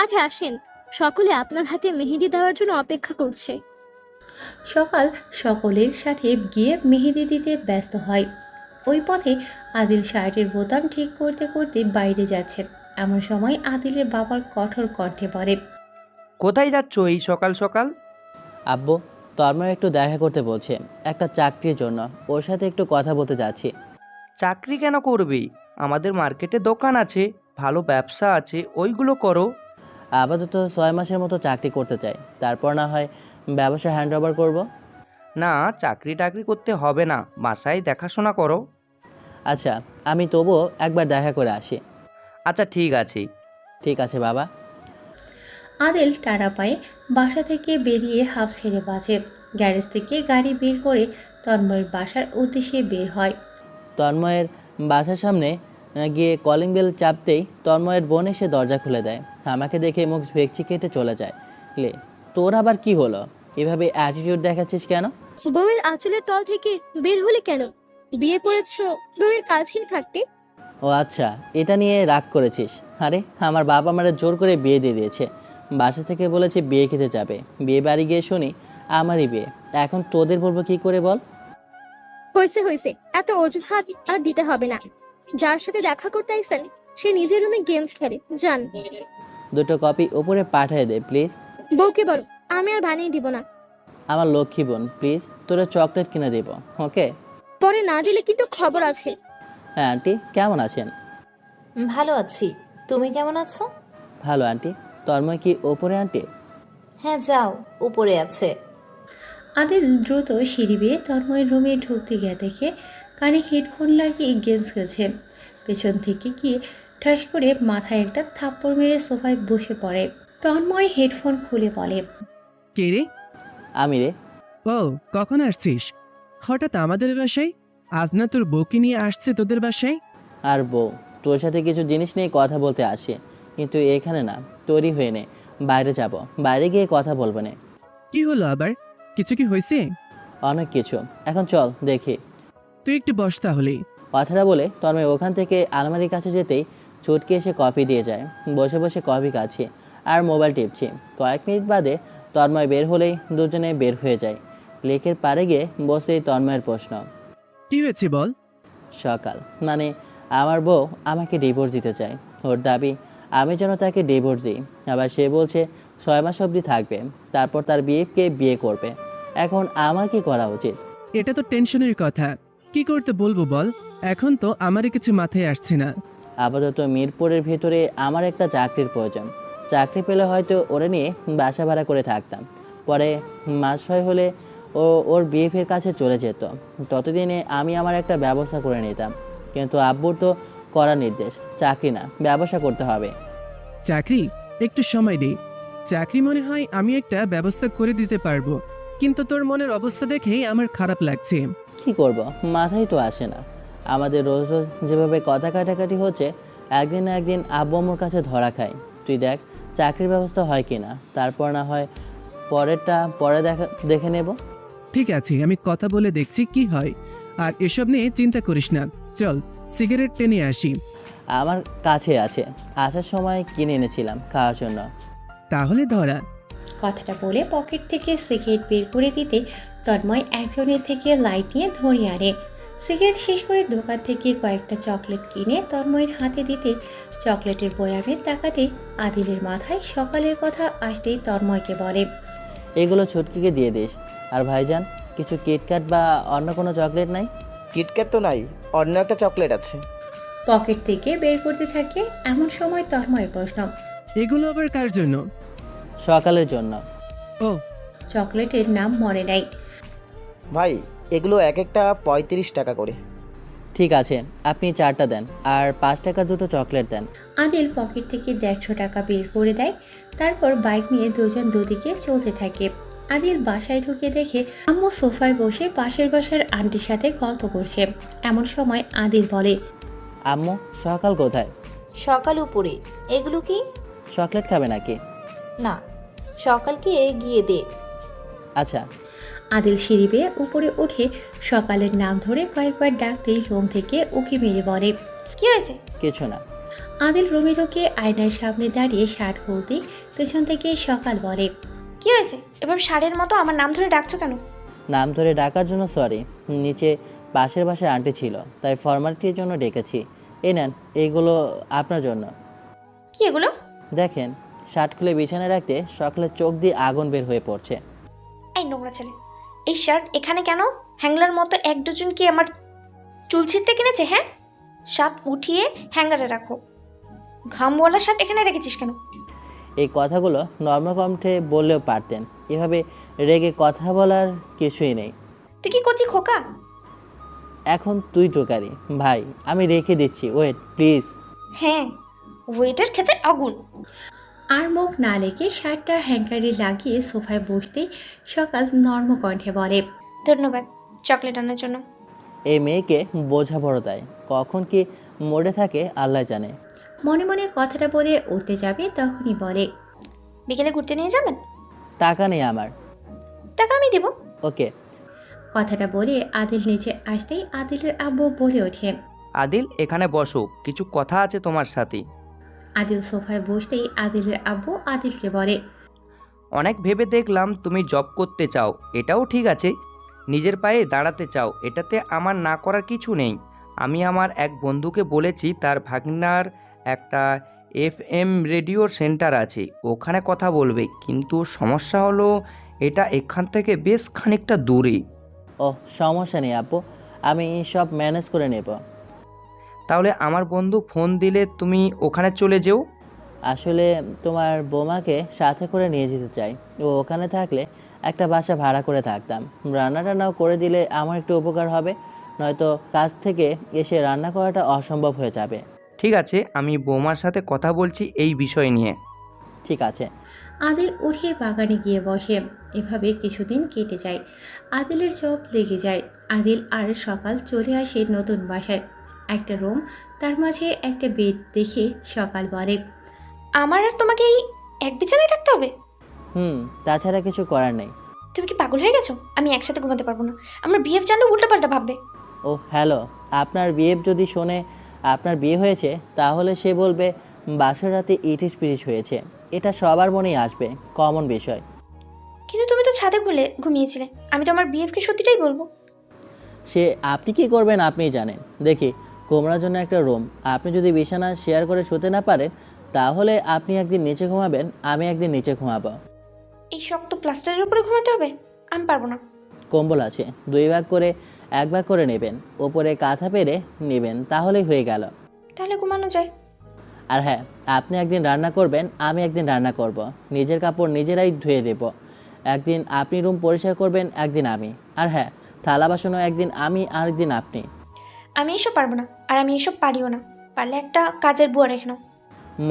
আরে আসেন, সকলে আপনার হাতে মেহেদি দেওয়ার জন্য অপেক্ষা করছে। সকাল সকলের সাথে গিয়ে মেহেদি দিতে ব্যস্ত হয়। ওই পথে আদিল শার্টের বোতাম ঠিক করতে করতে বাইরে যাচ্ছে। এমন সময় আদিলের বাবার কঠোর কণ্ঠে বলে, কোথায় যাচ্ছ এই সকাল সকাল? আব্বু, তন্ময় একটু দেখা করতে বলছে, একটা চাকরির জন্য, ওর সাথে একটু কথা বলতে যাচ্ছি। চাকরি কেন করবি? আমাদের মার্কেটে দোকান আছে, ভালো ব্যবসা আছে, ওইগুলো করো। আপাতত 6 মাসের মতো চাকরি করতে চাই, তারপর না হয় ব্যবসা হ্যান্ড ওভার করবো। না, চাকরি টাকরি করতে হবে না, বাসায় দেখাশোনা করো। আচ্ছা, আমি তবুও একবার দেখা করে আসি। আচ্ছা ঠিক আছে। ঠিক আছে বাবা। আদিল টানা পায়ে বাসা থেকে বেরিয়ে হাঁপ ছেড়ে বাঁচে। গ্যারেজ থেকে গাড়ি বের করে তন্ময়ের বাসার উদ্দেশ্যে বের হয়। তন্ময়ের বাসার সামনে গিয়ে কলিং বেল চাপতেই তন্ময়ের বোন এসে দরজা খুলে দেয়। আমাকে দেখে মুখ ভেকচি কেটে চলে যায়। লে, তোর আবার কি হলো? এভাবে অ্যাটিটিউড দেখাচ্ছিস কেন? বউয়ের আঁচলের তল থেকে বের হলে কেন? বিয়ে করেছো বউয়ের কাছেই থাকতে। ও আচ্ছা, এটা নিয়ে রাগ করেছিস? আরে আমার বাবা আমারে জোর করে বিয়ে দিয়ে দিয়েছে। বাসা থেকে বলেছে বিয়ে খেতে যাবে, বিয়ে বাড়ি গিয়ে শুনি আমারই বিয়ে। এখন তোদের বলবো কি করে বল? হয়েছে হয়েছে, এত অজুহাত আর দিতে হবে না। যার সাথে দেখা করতে আইছেন সে নিজের রুমে গেমস খেলে, যান। 2টো কপি উপরে পাঠিয়ে দে প্লিজ। বউকে বলো আমি আর বানিয়ে দিব না। আমার লক্ষ্মী বোন, প্লিজ তোরা চকলেট কিনে দেবো, ওকে? পরে না দিলে কিন্তু খবর আছে। হ্যাঁ আন্টি, কেমন আছেন? ভালো আছি, তুমি কেমন আছো? ভালো আন্টি। তন্ময় কি ওপরে আন্টি? হ্যাঁ যাও, উপরে আছে। আদিল দ্রুত সিঁড়ি বেয়ে তন্ময়ের রুমে ঢুকতে গিয়ে দেখে কানে হেডফোন লাগিয়ে গেমস খেলছে। পেছন থেকে গিয়ে ঠাস করে মাথায় একটা থাপ্পড় মেরে সোফায় বসে পড়ে। তন্ময় হেডফোন খুলে বলে, কে রে? আমি রে। ও, কখন আসছিস? হঠাৎ আমাদের বাসায়? আজ না তোর বউকে নিয়ে আসছে তোদের বাসায়? আর বউ, তোর সাথে কিছু জিনিস নিয়ে কথা বলতে আসে, কিন্তু এখানে না, তৈরি হয়ে নে, বাইরে যাব, বাইরে গিয়ে কথা বলবো না। কি হলো আবার? কিছু কি হয়েছে? অনেক কিছু, এখন চল দেখি। তুই একটু বস তাহলে। কথাটা বলে তন্ময় ওখান থেকে আলমারির কাছে যেতেই চুটকে এসে কফি দিয়ে যায়। বসে বসে কফি খাচ্ছি আর মোবাইল টিপছি। কয়েক মিনিট বাদে তন্ময় বের হলেই দুজনে বের হয়ে যায়। লেকের পাড়ে গিয়ে বসেই তন্ময়ের প্রশ্ন, কি হয়েছে বল? সকাল মানে আমার বউ আমাকে ডিভোর্স দিতে চায়। ওর দাবি আমি যেন তাকে ডিভোর্স দিই। আবার সে বলছে 6 মাস অবধি থাকবে, তারপর তার বিয়েকে বিয়ে করবে। এখন আমার কি করা উচিত? এটা তো টেনশনের কথা। কি করতে বলবো বল? এখন তো আমারই কিছু মাথায় আসছে না। আপাতত মিরপুরের ভিতরে আমার একটা চাকরির প্রয়োজন। চাকরি পেলে হয়তো ওরে নিয়ে বাসা ভাড়া করে থাকতাম। পরে মাস 6 হলে ওর বিএফের কাছে চলে যেত। ততদিনে আমি আমার একটা ব্যবস্থা করে নিতাম। কিন্তু আব্বুর তো করার নির্দেশ, চাকরি না, ব্যবসা করতে হবে। চাকরি? একটু সময় দে। চাকরি মনে হয় আমি একটা ব্যবস্থা করে দিতে পারবো, কিন্তু তোর মনের অবস্থা দেখেই আমার খারাপ লাগছে। কি করব, মাথায় তো আসে না। আমাদের রোজ রোজ যেভাবে কথা কাটাকাটি হচ্ছে, একদিন না একদিন আব্বু আম্মুর কাছে ধরা খাই। তুই দেখ চাকরির ব্যবস্থা হয় কি না, তারপর না হয় পরেরটা পরে দেখে নেব। ঠিক আছে, আমি কথা বলে দেখছি কি হয়। আর এসব নিয়ে চিন্তা করিস না। চল সিগারেট টেনে আসি। আমার কাছে আছে, আসার সময় কিনে এনেছিলাম খাওয়ার জন্য। তাহলে ধরা। কথাটা বলে পকেট থেকে সিগারেট বের করে দিতে তন্ময় একজনের থেকে লাইট নিয়ে ধরিয়ে আনে। সিগারেট শেষ করে দোকান থেকে কয়েকটা চকলেট কিনে তন্ময়ের হাতে দিতে চকলেটের বয়ামে তাকাতে আদিলের মাথায় সকালের কথা আসতেই তন্ময়কে বলে, এগুলো ছুটকিকে দিয়ে দিস। আর ভাইজান, কিছু কিটক্যাট বা অন্য কোনো চকলেট নাই? কিটক্যাট তো নাই, অন্য একটা চকলেট আছে। পকেট থেকে বের করতে থাকে। এমন সময় তন্ময়ের প্রশ্ন, এগুলো আবার কার জন্য? সকালের জন্য। ও, চকলেটের নাম মনে নাই। ভাই, এগুলো এক একটা 35 টাকা করে। ঠিক আছে, আপনি 4টা দেন আর 5 টাকার 2টো চকলেট দেন। আদিল পকেট থেকে 150 টাকা বের করে দেয়। তারপর বাইক নিয়ে দুজন দুদিকে চলতে থাকে। আদিল বাসায় ঢুকে দেখে আম্মু সোফায় বসে পাশের বাসার আন্টির সাথে গল্প করছে। এমন সময় আদিল বলে, আম্মু, সকাল কোথায়? সকাল উপরে। এগুলো কি? চকলেট খাবে নাকি? না, সকালকে গিয়ে দে। আচ্ছা। আদিল সিঁড়ি বেয়ে উপরে উঠে সকালের নাম ধরে কয়েকবার ডাকতেই রুম থেকে উকি মেরে বলে, কি হয়েছে? কিছু না। আদিল রুমে ঢুকে আয়নার সামনে দাঁড়িয়ে শার্ট খুলতে পেছন থেকে সকাল বলে, কি হয়েছে? এবার ষাঁড়ের মতো আমার নাম ধরে ডাকছো কেন? নাম ধরে ডাকার জন্য সরি। নিচে পাশের বাসায় আন্টি ছিল, তাই ফর্মালিটির জন্য ডেকেছি। এই নেন, এইগুলো আপনার জন্য। কি এগুলো? দেখেন, শার্ট খুলে বিছানায় রাখতে সকালের চোখ দিয়ে আগুন বের হয়ে পড়ছে। এই নোংরা ছেলে, এই শার্ট এখানে কেন? হ্যাংলার মতো এক ডজন কি আমার চুল ছিঁড়তে কিনেছে? হ্যাঁ, শার্ট উঠিয়ে হ্যাঙ্গারে রাখো। ঘামওয়ালা শার্ট এখানে রেখেছিস কেন? এই কথাগুলো নর্মাল কণ্ঠে বললেও পারতেন, এভাবে রেগে কথা বলার কিছুই নেই। তুই কি করছিস খোকা? এখন তুই টোকারি। ভাই, আমি রেখে দিচ্ছি, ওয়েট প্লিজ। হ্যাঁ, ওয়েটার খেতে আগুন। আর মুখ না লেগে শার্টটা হ্যাঙ্কারে লাগিয়ে সোফায় বসতেই সকাল নর্ম কণ্ঠে বলে, ধন্যবাদ চকলেট আনার জন্য। এই মেয়েকে বোঝা বড় দেয়, কখন কি মরে থাকে আল্লাহ জানে। মনে মনে কথাটা বলে উঠতে যাবে তখনই বলে, বিকেলে ঘুরতে নিয়ে যাবেন? টাকা নেই আমার। টাকা আমি দিব। ওকে। কথাটা বলে আদিল নিচে আসতেই আদিলের আব্বু বলে ওঠে, আদিল, এখানে বসো, কিছু কথা আছে তোমার সাথে। আদিল সোফায় বসতেই আদিলের আব্বু আদিলকে বলে, অনেক ভেবে দেখলাম তুমি জব করতে চাও, এটাও ঠিক আছে। নিজের পায়ে দাঁড়াতে চাও, এটাতে আমার না করার কিছু নেই। আমি আমার এক বন্ধুকে বলেছি তার ভাগনার একটা FM রেডিওর সেন্টার আছে, ওখানে কথা বলবে, কিন্তু সমস্যা হলো এটা এখান থেকে বেশ খানিকটা দূরে। ও, সমস্যা নেই আপু, আমি সব ম্যানেজ করে নেব। তাহলে আমার বন্ধু ফোন দিলে তুমি ওখানে চলে যেও। আসলে তোমার বোমাকে সাথে করে নিয়ে যেতে চাই। ও ওখানে থাকলে একটা বাসা ভাড়া করে থাকতাম। রান্না টান্নাও করে দিলে আমার একটু উপকার হবে, নয়তো কাজ থেকে এসে রান্না করাটা অসম্ভব হয়ে যাবে। ঠিক আছে, আমি বৌমার সাথে কথা বলছি এই বিষয় নিয়ে। ঠিক আছে। আদিল উঠে বাগানে গিয়ে বসে। এভাবে কিছুদিন কেটে যায়। আদিলের জব লেগে যায়। আদিল আর সকাল চলে আসে নতুন বাসায়। একটা রুম, তার মাঝে একটা বেড দেখে সকাল বলে, আমার আর তোমাকে এই এক বিছানায় থাকতে হবে? তাছাড়া কিছু করার নেই। তুমি কি পাগল হয়ে গেছো? আমি একসাথে ঘুমাতে পারবো না। আমার বিহেভ জানলে উল্টোপাল্টা ভাববে। ও হ্যালো, আপনার বিয়ে যদি শোনে আপনার বিয়ে হয়েছে, তাহলে সে বলবে বাসর রাতে ইটিস পিটিস হয়েছে। এটা সবার মনেই আসবে, কমন বিষয়। কিন্তু তুমি তো ছাদে ঘুমিয়েছিলে। আমি তো আমার বিহেভকে সত্যিটাই বলবো। সে আপনি কি করবেন আপনিই জানেন। দেখি, কোমরার জন্য একটা রুম, আপনি যদি বিছানা শেয়ার করে শুতে না পারেন, তাহলে আপনি একদিন নিচে ঘুমাবেন, আমি একদিন নিচে ঘুমাবো। এই শক্ত প্লাস্টারের উপরে ঘুমাতে হবে? আমি পারবো না। কম্বল আছে, 2 ভাগ করে 1 ভাগ করে নেবেন, ওপরে কাঁথা পেরে নেবেন, তাহলেই হয়ে গেল। তাহলে ঘুমানো যায়। আর হ্যাঁ, আপনি একদিন রান্না করবেন, আমি একদিন রান্না করব। নিজের কাপড় নিজেরাই ধুয়ে দেব। একদিন আপনি রুম পরিষ্কার করবেন, একদিন আমি। আর হ্যাঁ, থালা বাসনও একদিন আমি, আর একদিন আপনি। আমি এসব পারবো না, আর আমি এসব পারিও না। পারলে একটা কাজের বুয়া রেখে নাও।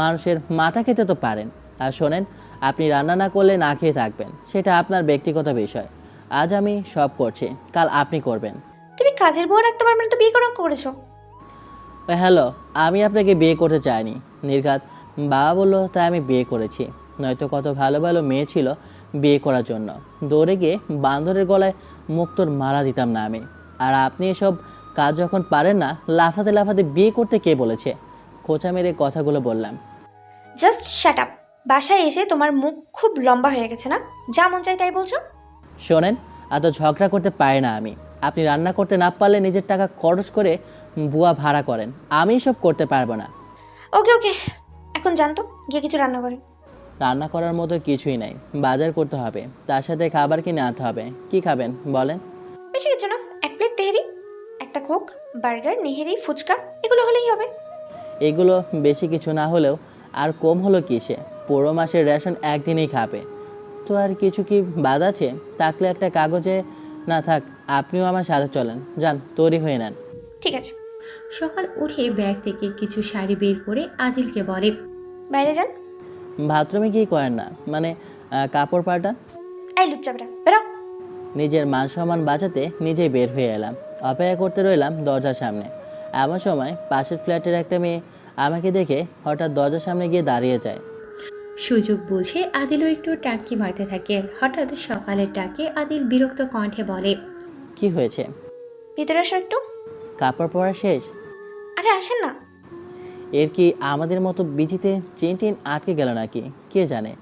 মানুষের মাথা খেতে তো পারেন। আর শোনেন, আপনি রান্না না করলে না খেয়ে থাকবেন, সেটা আপনার ব্যক্তিগত বিষয়। আজ আমি সব করছি, কাল আপনি করবেন। তুমি কাজের বুয়া রাখতে পারবে না তো বিয়ে করেছো? হ্যালো, আমি আপনাকে বিয়ে করতে চাইনি, নির্ঘাত বাবা বললো তাই আমি বিয়ে করেছি। নয়তো কত ভালো ভালো মেয়ে ছিল বিয়ে করার জন্য, দৌড়ে গিয়ে বান্দরের গলায় মুক্তোর মালা দিতাম না আমি। আর আপনি এসব কাজ যখন পারেন না, লাফাতে লাফাতে বিয়ে করতে কে বলেছে? খোঁচা মেরে কথাগুলো বললাম। Just shut up. বাসায় এসে তোমার মুখ খুব লম্বা হয়ে গেছে না? যা মন চাই তাই বলছো। শোনেন, এত ঝগড়া করতে পারি না আমি। আপনি রান্না করতে না পারলে নিজের টাকা খরচ করে বুয়া ভাড়া করেন, আমি এসব করতে পারবো না। ওকে ওকে, এখন জানতো গিয়ে কিছু রান্না করে। রান্না করার মতো কিছুই নাই, বাজার করতে হবে, তার সাথে খাবার কিনে আনতে হবে। কি খাবেন বলেন? বেশি কিছু না, 1 প্লেট তেহেরি, একটা কোক, বার্গার, নেহেরি, ফুচকা, এগুলো হলেই হবে। এগুলো বেশি কিছু না হলেও আর কম হলো কিসে? পুরো মাসের রেশন একদিনেই খাবে, তো আর কিছু কি বাদ আছে? থাকলে একটা কাগজে না থাক, আপনিও আমার সাথে চলেন, যান তৈরি হয়ে নেন। ঠিক আছে। সকাল উঠে ব্যাগ থেকে কিছু শাড়ি বের করে আদিলকে বলে, বাইরে যান। বাথরুমে কি করেন না, মানে কাপড় পাল্টান? এই লুচ্চাবরা, বেরো। নিজের মান সম্মান বাঁচাতে নিজেই বের হয়ে এলাম। অপেক্ষা করতে রইলাম দরজার সামনে। এমন সময় পাশের ফ্ল্যাটের একটা মেয়ে আমাকে দেখে হঠাৎ দরজার সামনে গিয়ে দাঁড়িয়ে যায়। সুযোগ বুঝে আদিলও একটু টাঙ্কি মারতে থাকে। হঠাৎ সকালের ডাকে আদিল বিরক্ত কণ্ঠে বলে, কি হয়েছে? ভিতরে আসো একটু। কাপড় পরা শেষ? আরে আসেন না। এর কি আমাদের মতো বিচিতে চেন টেন আটকে গেল নাকি কে জানে।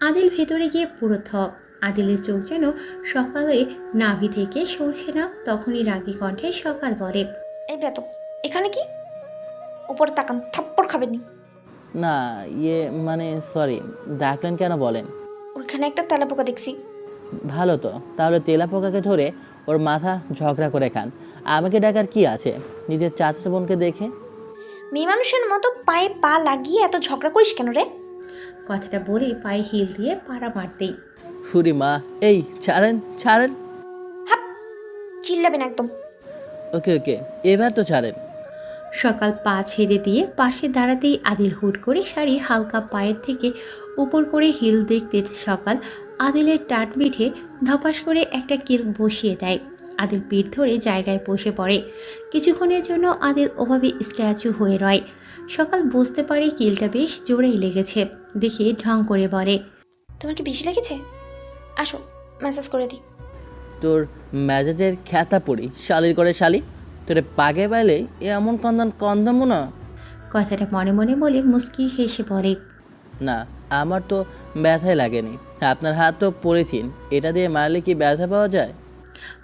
আদিল ভেতরে গিয়ে পুরো থপ। আদিলের চোখ যেন সকালে নাভি থেকে সরছে না। তখনই রাগী কণ্ঠে সকাল বলে, এই বেতো, এখানে কি? উপরে তাকান, থাপ্পড় খাবেননি। না মানে সরি, ডাকলেন কেন বলেন? ওইখানে একটা তেলাপোকা দেখছি। ভালো তো, তাহলে তেলাপোকাকে ধরে ওর মাথা ঝগড়া করে খান। আমাকে ডাকার কি আছে নিজের চাচা বোনকে দেখে? মেয়ে মানুষের মতো পায়ে পা লাগিয়ে এত ঝগড়া করিস কেন রে? কথাটা বলে পায়ে হিল দিয়ে পাড়া মারতেই হুরি মা, এই ছাড়েন ছাড়েন। হাপ, চিল্লাবেন একদম। ওকে ওকে, এবার তো ছাড়েন। সকাল পা ছেড়ে দিয়ে পাশে দাঁড়াতেই আদিল হুট করে শাড়ি হালকা পায়ের থেকে উপর করে হিল দেখতে সকাল আদিলের টাট মিঠে ধপাস করে একটা কিল বসিয়ে দেয়। আদিল পিঠ ধরে জায়গায় বসে পড়ে। কিছুক্ষণের জন্য আদিল ওভাবে স্ট্যাচু হয়ে রয়। সকাল বুঝতে পারে কিলটা বেশ জোরেই লেগেছে দেখে ঢং করে বলে, তোমার কি বেশি লেগেছে? আসো মেসেজ করে দিই। তোর মেজাজের খ্যাতা পড়ি শালির করে শালি, তোরে পাগে পাইলে এমন কন্দমো না। কথাটা মনে মনে বলে মুস্কি হেসে বলে, না আমার তো ব্যথাই লাগেনি, আপনার হাত তো পলিথিন, এটা দিয়ে মারলে কি ব্যথা পাওয়া যায়?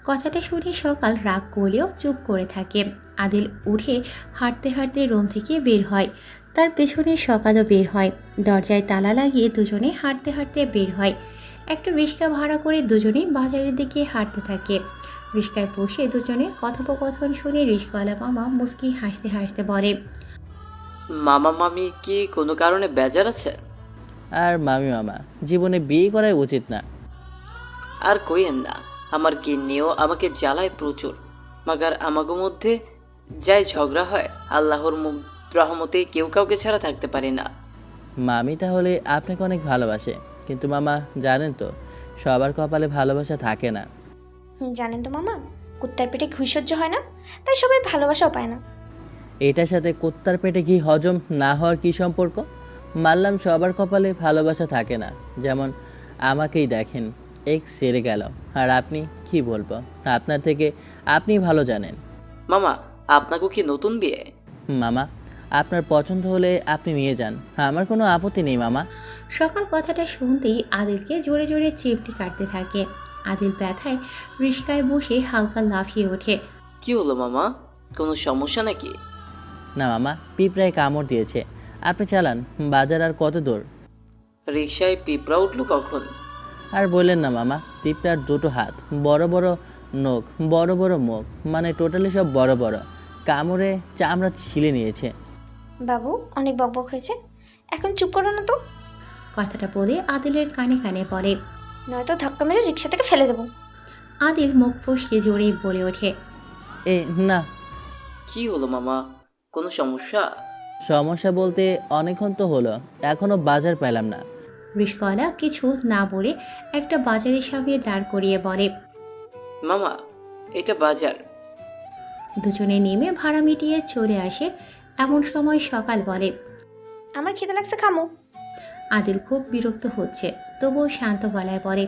কথাটা শুনে সকাল রাগ করলেও চুপ করে থাকে। আদিল উঠে হাঁটতে হাঁটতে রুম থেকে বের হয়। তার পেছনে সকালও বের হয়। দরজায় তালা লাগিয়ে দুজনে হাঁটতে হাঁটতে বের হয়। একটা রিক্সা ভাড়া করে দুজনেই বাজারের দিকে হাঁটতে থাকে। রিক্সায় বসে দুজনে কথোপকথন শুনে রিক্সাওয়ালা মামা মুস্কি হাসতে হাসতে বলে, মামা মামি কি কোনো কারণে বেজার আছে? আর মামি মামা জীবনে বিয়ে করাই উচিত না। আর কইেন না, আমার গিন্নিও আমাকে জ্বালায় প্রচুর। মাগার আমাগো মধ্যে যাই ঝগড়া হয়, আল্লাহর মুখ রহমতে কেউ কাউকে ছাড়া থাকতে পারি না। মামি তাহলে আপনাকে অনেক ভালোবাসে, কিন্তু মামা জানেন তো সবার কপালে ভালোবাসা থাকে না। জানেন তো মামা, কুত্তার পেটে ঘুষ সহ্য হয় না, তাই সবাই ভালোবাসাও পায় না। এটার সাথে কুত্তার পেটে ঘি হজম না হওয়ার কি সম্পর্ক? মানলাম সবার কপালে ভালোবাসা থাকে না, যেমন আমাকেই দেখেন এক্স সেরে গেল, আর আপনি কি বলবো, আপনার থেকে আপনি ভালো জানেন। মামা আপনাকে কি নতুন বিয়ে? মামা আপনার পছন্দ হলে আপনি নিয়ে যান, আমার কোনো আপত্তি নেই মামা। সকাল কথাটা শুনতেই আদিলকে জোরে জোরে চিমটি কাটতে থাকে। আদিল ব্যথায় রিক্সায় বসে হালকা লাফিয়ে ওঠে। কি হলো মামা, কোনো সমস্যা নাকি? না মামা, পিঁপড়ায় কামড় দিয়েছে, আপনি চালান, বাজার আর কত দূর? রিক্সায় পিঁপড়া উঠলো কখন? আর বললেন না মামা, পিঁপড়ার দুটো হাত, বড় বড় নখ, বড় বড় মুখ, মানে টোটালি সব বড় বড়, কামড়ে চামড়া ছিলে নিয়েছে। বাবু অনেক বকবক হয়েছে, এখন চুপ করো না তো। কথাটা বলে আদিলের কানে কানে বলে, নয়তো ধাক্কা মেরে রিক্সা থেকে ফেলে দেবো। আদিল মুখ ফসকে জোরেই বলে ওঠে, এ না। কি হলো মামা, কোনো সমস্যা? সমস্যা বলতে অনেকক্ষণ তো হলো, এখনো বাজার পেলাম না। রিক্সাওয়ালা কিছু না বলে একটা বাজারের সামনে দাঁড় করিয়ে বলে, মামা এটা বাজার। দুজনে নেমে ভাড়া মিটিয়ে চলে আসে। এমন সময় সকাল বলে, আমার খিদে লাগছে, খামো। আদিল খুব বিরক্ত হচ্ছে, তবুও শান্ত গলায় বলে,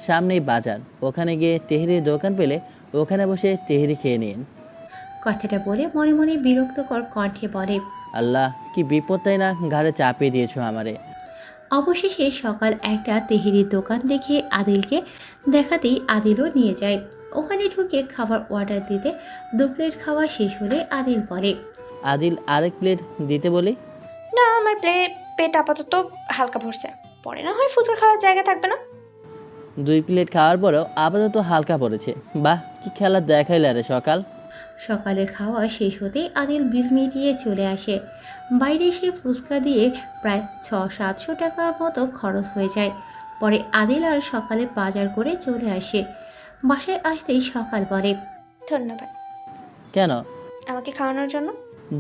সামনেই বাজার, ওখানে গিয়ে তেহরির দোকান পেলে ওখানে বসে তেহরি খেয়ে নিন। কথাটা বলে মনে মনে বিরক্তকর কণ্ঠে বলে, আল্লাহ কি বিপদটাই না ঘাড়ে চাপিয়ে দিয়েছো আমারে। অবশেষে সকাল একটা তেহেরির দোকান দেখে আদিলকে দেখাতেই আদিলও নিয়ে যায়। ওখানে ঢুকে খাবার অর্ডার দিতে 2 প্লেট খাওয়া শেষ হলে আদিল বলে, আদিল আরেক প্লেট দিতে বলি। না, আমার পেট আপাতত হালকা ভরছে, পরে না হয় ফুচকা খাওয়ার জায়গা থাকবে না। 2 প্লেট খাওয়ার পরেও আপাতত হালকা পড়েছে, বাহ কি খেলা দেখাইলে রে সকাল। সকালের খাওয়া শেষ হতেই আদিল বিল মিটিয়ে চলে আসে। বাইরে এসে ফুচকা দিয়ে প্রায় 600-700 টাকা মতো খরচ হয়ে যায়। পরে আদিল আর সকালে বাজার করে চলে আসে। বাসায় আসতেই সকাল বলে, ধন্যবাদ। কেন? আমাকে খাওয়ানোর জন্য।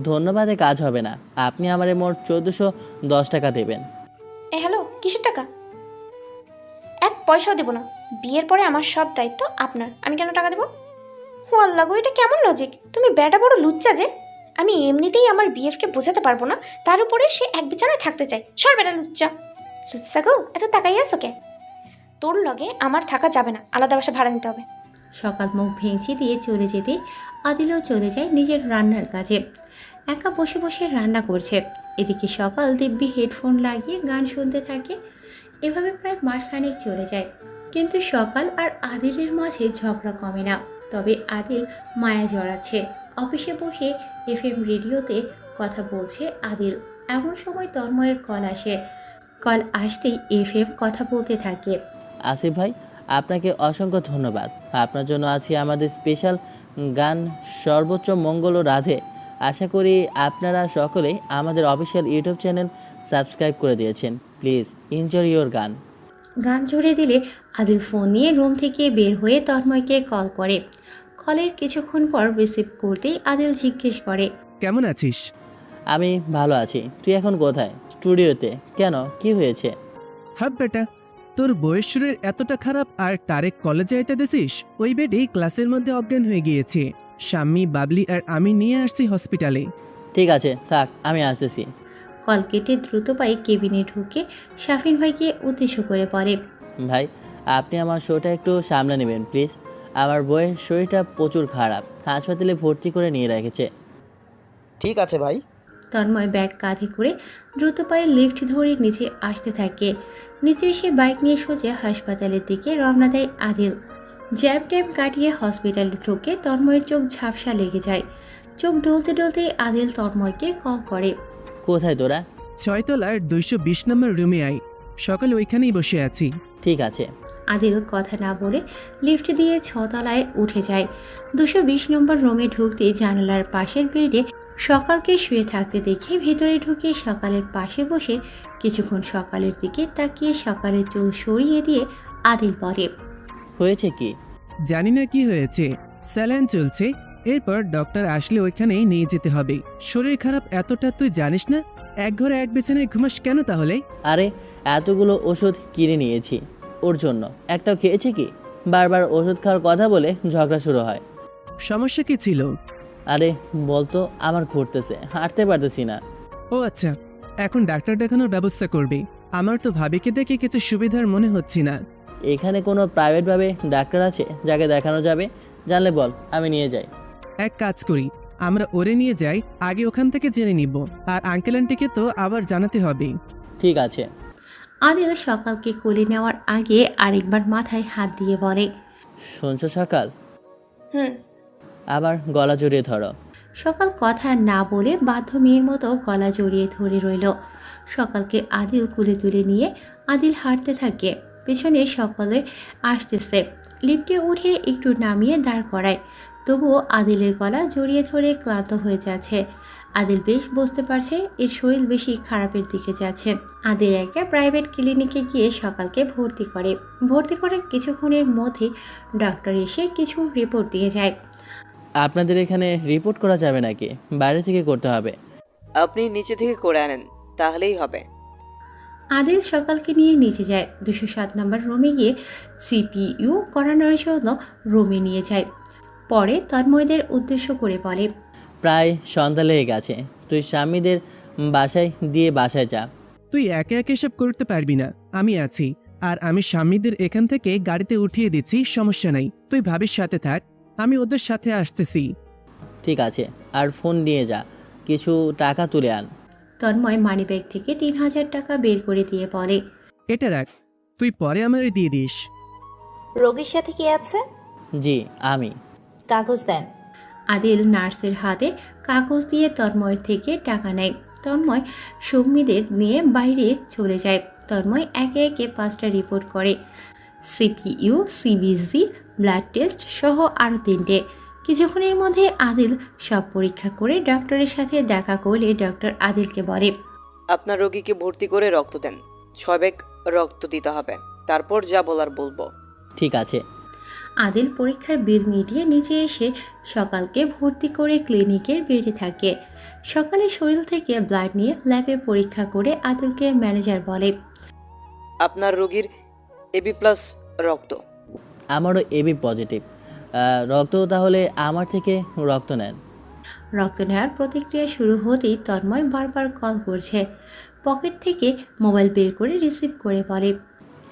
ধন্যবাদে কাজ হবে না, আপনি আমারে মোট 1410 টাকা দেবেন। হ্যালো, কিসের টাকা? 1 পয়সাও দেবো না। বিয়ের পরে আমার সব দায়িত্ব আপনার, আমি কেন টাকা দেবো? ও আল্লাহ গো, এটা কেমন লজিক? তুমি বেটা বড় লুচ্চা যে। আমি এমনিতেই আমার বিএফকে বোঝাতে পারবো না, তার উপরে সে এক বিছানায় থাকতে চায়। সর বেটা লুচ্চা। লুচ্চা গো, এত তাকাই আছো কে? তোর লগে আমার থাকা যাবে না, আলাদা বাসা ভাড়া নিতে হবে। সকাল মুখ ভেঙচি দিয়ে চলে যেতে আদিলও চলে যায় নিজের রান্নার কাজে। একা বসে বসে রান্না করছে। এদিকে সকাল দিব্যি হেডফোন লাগিয়ে গান শুনতে থাকে। এভাবে প্রায় মাসখানেক চলে যায়, কিন্তু সকাল আর আদিলের মাঝে ঝগড়া কমে না। তবে আদিল মায়া জড়াচ্ছে। অফিসে বসে এফএম রেডিওতে কথা বলছে আদিল। এমন সময় তন্ময়ের কল আসে। কল আসতেই এফএম কথা বলতে থাকে। আসিফ ভাই, আপনাকে অসংখ্য ধন্যবাদ। আপনার জন্য আজকে আমাদের স্পেশাল গান সর্বোচ্চ মঙ্গল ও রাধে। আশা করি আপনারা সকলেই আমাদের অফিসিয়াল ইউটিউব চ্যানেল সাবস্ক্রাইব করে দিয়েছেন। প্লিজ এনজয় ইয়োর গান। গান জুড়ে দিলে আদিল ফোন নিয়ে রুম থেকে বের হয়ে তন্ময়কে কল করে। কলের কিছুক্ষণ পর রিসিভ করতেই আদিল জিজ্ঞেস করে, কেমন আছিস? আমি ভালো আছি। তুই এখন কোথায়? স্টুডিওতে? কেন, কি হয়েছে? হাব বেটা, তোর বয়স শরীর এতটা খারাপ আর তারেক কলেজে আইতে দিছিস? ওই বেডে ক্লাসের মধ্যে অজ্ঞান হয়ে গিয়েছে। শাম্মী, বাবলি আর আমি নিয়ে আসছি হসপিটালে। ঠিক আছে, থাক, আমি আসতেছি। কল কেটে দ্রুত পায়ে কেবিনে ঢুকে শাফিন ভাইকে উদ্দেশ্য করে বলে, ভাই, আপনি আমার শোটা একটু সামনে নেবেন প্লিজ। আমার বইয়ের শরীরটা প্রচুর খারাপ, হাসপাতালে ভর্তি করে নিয়ে রেখেছে। ঠিক আছে ভাই। তন্ময় ব্যাগ কাঁধে করে দ্রুত পায়ে লিফট ধরে নিচে আসতে থাকে। নিচে এসে বাইক নিয়ে সোজা হাসপাতালের দিকে রওনা দেয় আদিল। জ্যাম ট্যাম কাটিয়ে হসপিটালে ঢুকে তন্ময়ের চোখ ঝাপসা লেগে যায়। চোখ ডলতে ডলতে আদিল তন্ময়কে কল করে। কোথায় তোরা? 6 তলার 220 নম্বর রুমে আই। সকালে ওইখানেই বসে আছি। ঠিক আছে। আদিল কথা না বলে লিফট দিয়ে 6 তলায় উঠে যায়। 220 নম্বর রুমে ঢুকতে জানালার পাশের বেডে সকালকে শুয়ে থাকতে দেখে ভেতরে ঢুকে সকালের পাশে বসে কিছুক্ষণ সকালের দিকে তাকিয়ে সকালের চুল সরিয়ে দিয়ে আদিল বলে, হয়েছে কি? জানি না কি হয়েছে, স্যালাইন চলছে। এরপর ডক্টর আসলে ওইখানেই নিয়ে যেতে হবে। শরীর খারাপ এতটা তুই জানিস না? এক ঘরে এক বিছানায় ঘুমাস কেন তাহলে? আরে, এতগুলো ওষুধ কিনে নিয়েছি ওর জন্য, একটাও খেয়েছে কি? বারবার ওষুধ খাওয়ার কথা বলে ঝগড়া শুরু হয়। সমস্যা কি ছিল? আরে বলতো, আমার ঘুরতেছে, হাঁটতে পারতেছি না। ও আচ্ছা, এখন ডাক্তার দেখানোর ব্যবস্থা করবে। আমার তো ভাবিকে দেখে কিছু সুবিধার মনে হচ্ছে না। এখানে কোনো প্রাইভেটভাবে ডাক্তার আছে যাকে দেখানো যাবে? জানলে বল, আমি নিয়ে যাই। এক কাজ করি, আমরা ওরে নিয়ে যাই, আগে ওখান থেকে জেনে নিব। আর আঙ্কেল আন্টিকে তো আবার জানাতে হবে। ঠিক আছে। আদিল সকালকে কোলে নেওয়ার আগে আরেকবার মাথায় হাত দিয়ে বলে, শুনছো সকাল? হুম। আবার গলা জড়িয়ে ধরো। সকাল কথা না বলে বাধ্য মেয়ের মতো গলা জড়িয়ে ধরে রইল। সকালকে আদিল কুলে তুলে নিয়ে আদিল হাঁটতে থাকে। পেছনে সকালে আসতেছে। লিফটে উঠে একটু নামিয়ে দাঁড় করায়। তবুও আদিলের গলা জড়িয়ে ধরে ক্লান্ত হয়ে যাচ্ছে। আদিল বেশ বুঝতে পারছে এর শরীর বেশি খারাপের দিকে যাচ্ছে। আদিল একটা প্রাইভেট ক্লিনিকে গিয়ে সকালকে ভর্তি করে। ভর্তি করার কিছুক্ষণের মধ্যে ডক্টর এসে কিছু রিপোর্ট দিয়ে যায়। আপনাদের এখানে রিপোর্ট করা যাবে নাকি? বাইরে থেকে করতে হবে? আপনি নিচে থেকে করে আনেন, তাহলেই হবে। আদিল সকালকে নিয়ে নিচে যায়। 207 নম্বর রুমে গিয়ে সিপিইউ করানোর জন্য রুমে নিয়ে যায়। পরে তন্ময়দের উদ্দেশ্য করে বলে, প্রায় সন্ধ্যা লেগে গেছে, তুই স্বামীদের বাসায় দিয়ে বাসায় যা। তুই একে একে সব করতে পারবি না, আমি আছি। আর আমি স্বামীদের এখান থেকে গাড়িতে উঠিয়ে দিচ্ছি, সমস্যা নাই। তুই ভাবির সাথে থাক, আমি ওদের সাথে আসতেছি। ঠিক আছে, আর ফোন নিয়ে যা, কিছু টাকা তুলে আন। তন্ময় মানিব্যাগ থেকে 3000 টাকা বের করে দিয়ে বলে, এটা রাখ, তুই পরে আমারে দিয়ে দিস। রোগীর সাথে কে আছে? জি, আমি। কাগজ দেন। আদিল নার্সের হাতে কাগজ দিয়ে তন্ময়ের থেকে টাকা নেয়। তন্ময় সৌমিদের নিয়ে বাইরে চলে যায়। তন্ময় একে একে 5টা রিপোর্ট করে, সিপিইউ, সিবিসি, ব্লাড টেস্ট সহ আরও 3টে। কিছুক্ষণের মধ্যে আদিল সব পরীক্ষা করে ডক্টরের সাথে দেখা করলে ডক্টর আদিলকে বলে, আপনার রোগীকে ভর্তি করে রক্ত দেন, 6 ব্যাগ রক্ত দিতে হবে, তারপর যা বলার বলবো। ঠিক আছে। আদিল পরীক্ষার বিল মিটিয়ে নিচে এসে সকালকে ভর্তি করে ক্লিনিকের বেডে থাকে। সকালে শরীর থেকে ব্লাড নিয়ে ল্যাবে পরীক্ষা করে আদিলকে ম্যানেজার বলে, আপনার রোগীর এবি প্লাস রক্ত। আমারও এবি পজিটিভ রক্ত, তাহলে আমার থেকে রক্ত নেন। রক্ত নেওয়ার প্রতিক্রিয়া শুরু হতেই তন্ময় বারবার কল করছে। পকেট থেকে মোবাইল বের করে রিসিভ করে বলে,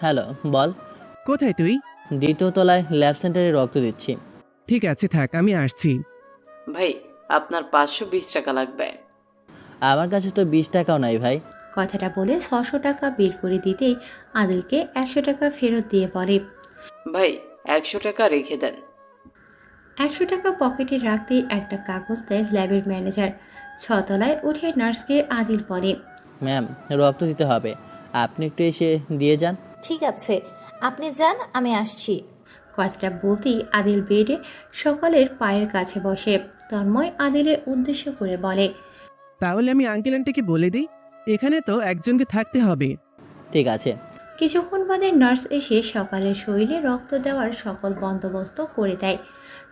হ্যালো, বল। কোথায় তুই? দ্বিতীয় তলায় ল্যাব সেন্টারে রক্ত দিচ্ছি। ঠিক আছে, থাক, আমি আসছি। ভাই আপনার 520 টাকা লাগবে। আমার কাছে তো 20 টাকাও নাই ভাই। কথাটা বলে 600 টাকা বের করে দিতেই আদিলকে 100 টাকা ফেরত দিয়ে বলে, ভাই 100 টাকা রেখে দেন। 100 টাকা পকেটে রাখতেই একটা কাগজ দেয় ল্যাবের ম্যানেজার। 6 তলায় উঠে নার্সকে আদিল বলে, ম্যাম, রক্ত দিতে হবে, আপনি একটু এসে দিয়ে যান। ঠিক আছে, আপনি যান, আমি আসছি। কথাটা বলতেই আদিল বেডে সকালের পায়ের কাছে বসে। তন্ময় আদিলের উদ্দেশ্য করে বলে, তাহলে আমি আঙ্কেল আন্টিকে বলে দিই, এখানে তো একজনকে থাকতে হবে। ঠিক আছে। কিছুক্ষণ বাদে নার্স এসে সকালের শরীরে রক্ত দেওয়ার সকল বন্দোবস্ত করে দেয়।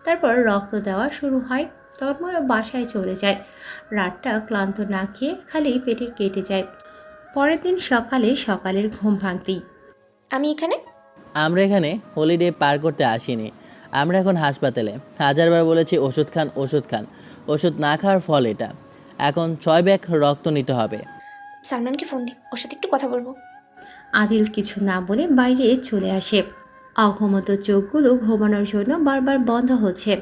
তারপর রক্ত দেওয়া শুরু হয়। তন্ময় বাসায় চলে যায়। রাতটা ক্লান্ত না খেয়ে খালি পেটে কেটে যায়। পরের দিন সকালে সকালের ঘুম ভাঙতেই, আমি এখানে? আমরা এখানে হলিডে পার করতে আসিনি, আমরা এখন হাসপাতালে। 1000বার বলেছি ওষুধ খান, ওষুধ খান, ওষুধ না খাওয়ার ফল এটা। এখন 6 ব্যাগ রক্ত নিতে হবে। সালমানকে ফোন দি, ওর সাথে একটু কথা বলবো। আদিল কিছু না বলে বাইরে চলে আসে। অঘুমন্ত চোখগুলো ঘুমানোর জন্য বারবার বন্ধ হচ্ছে।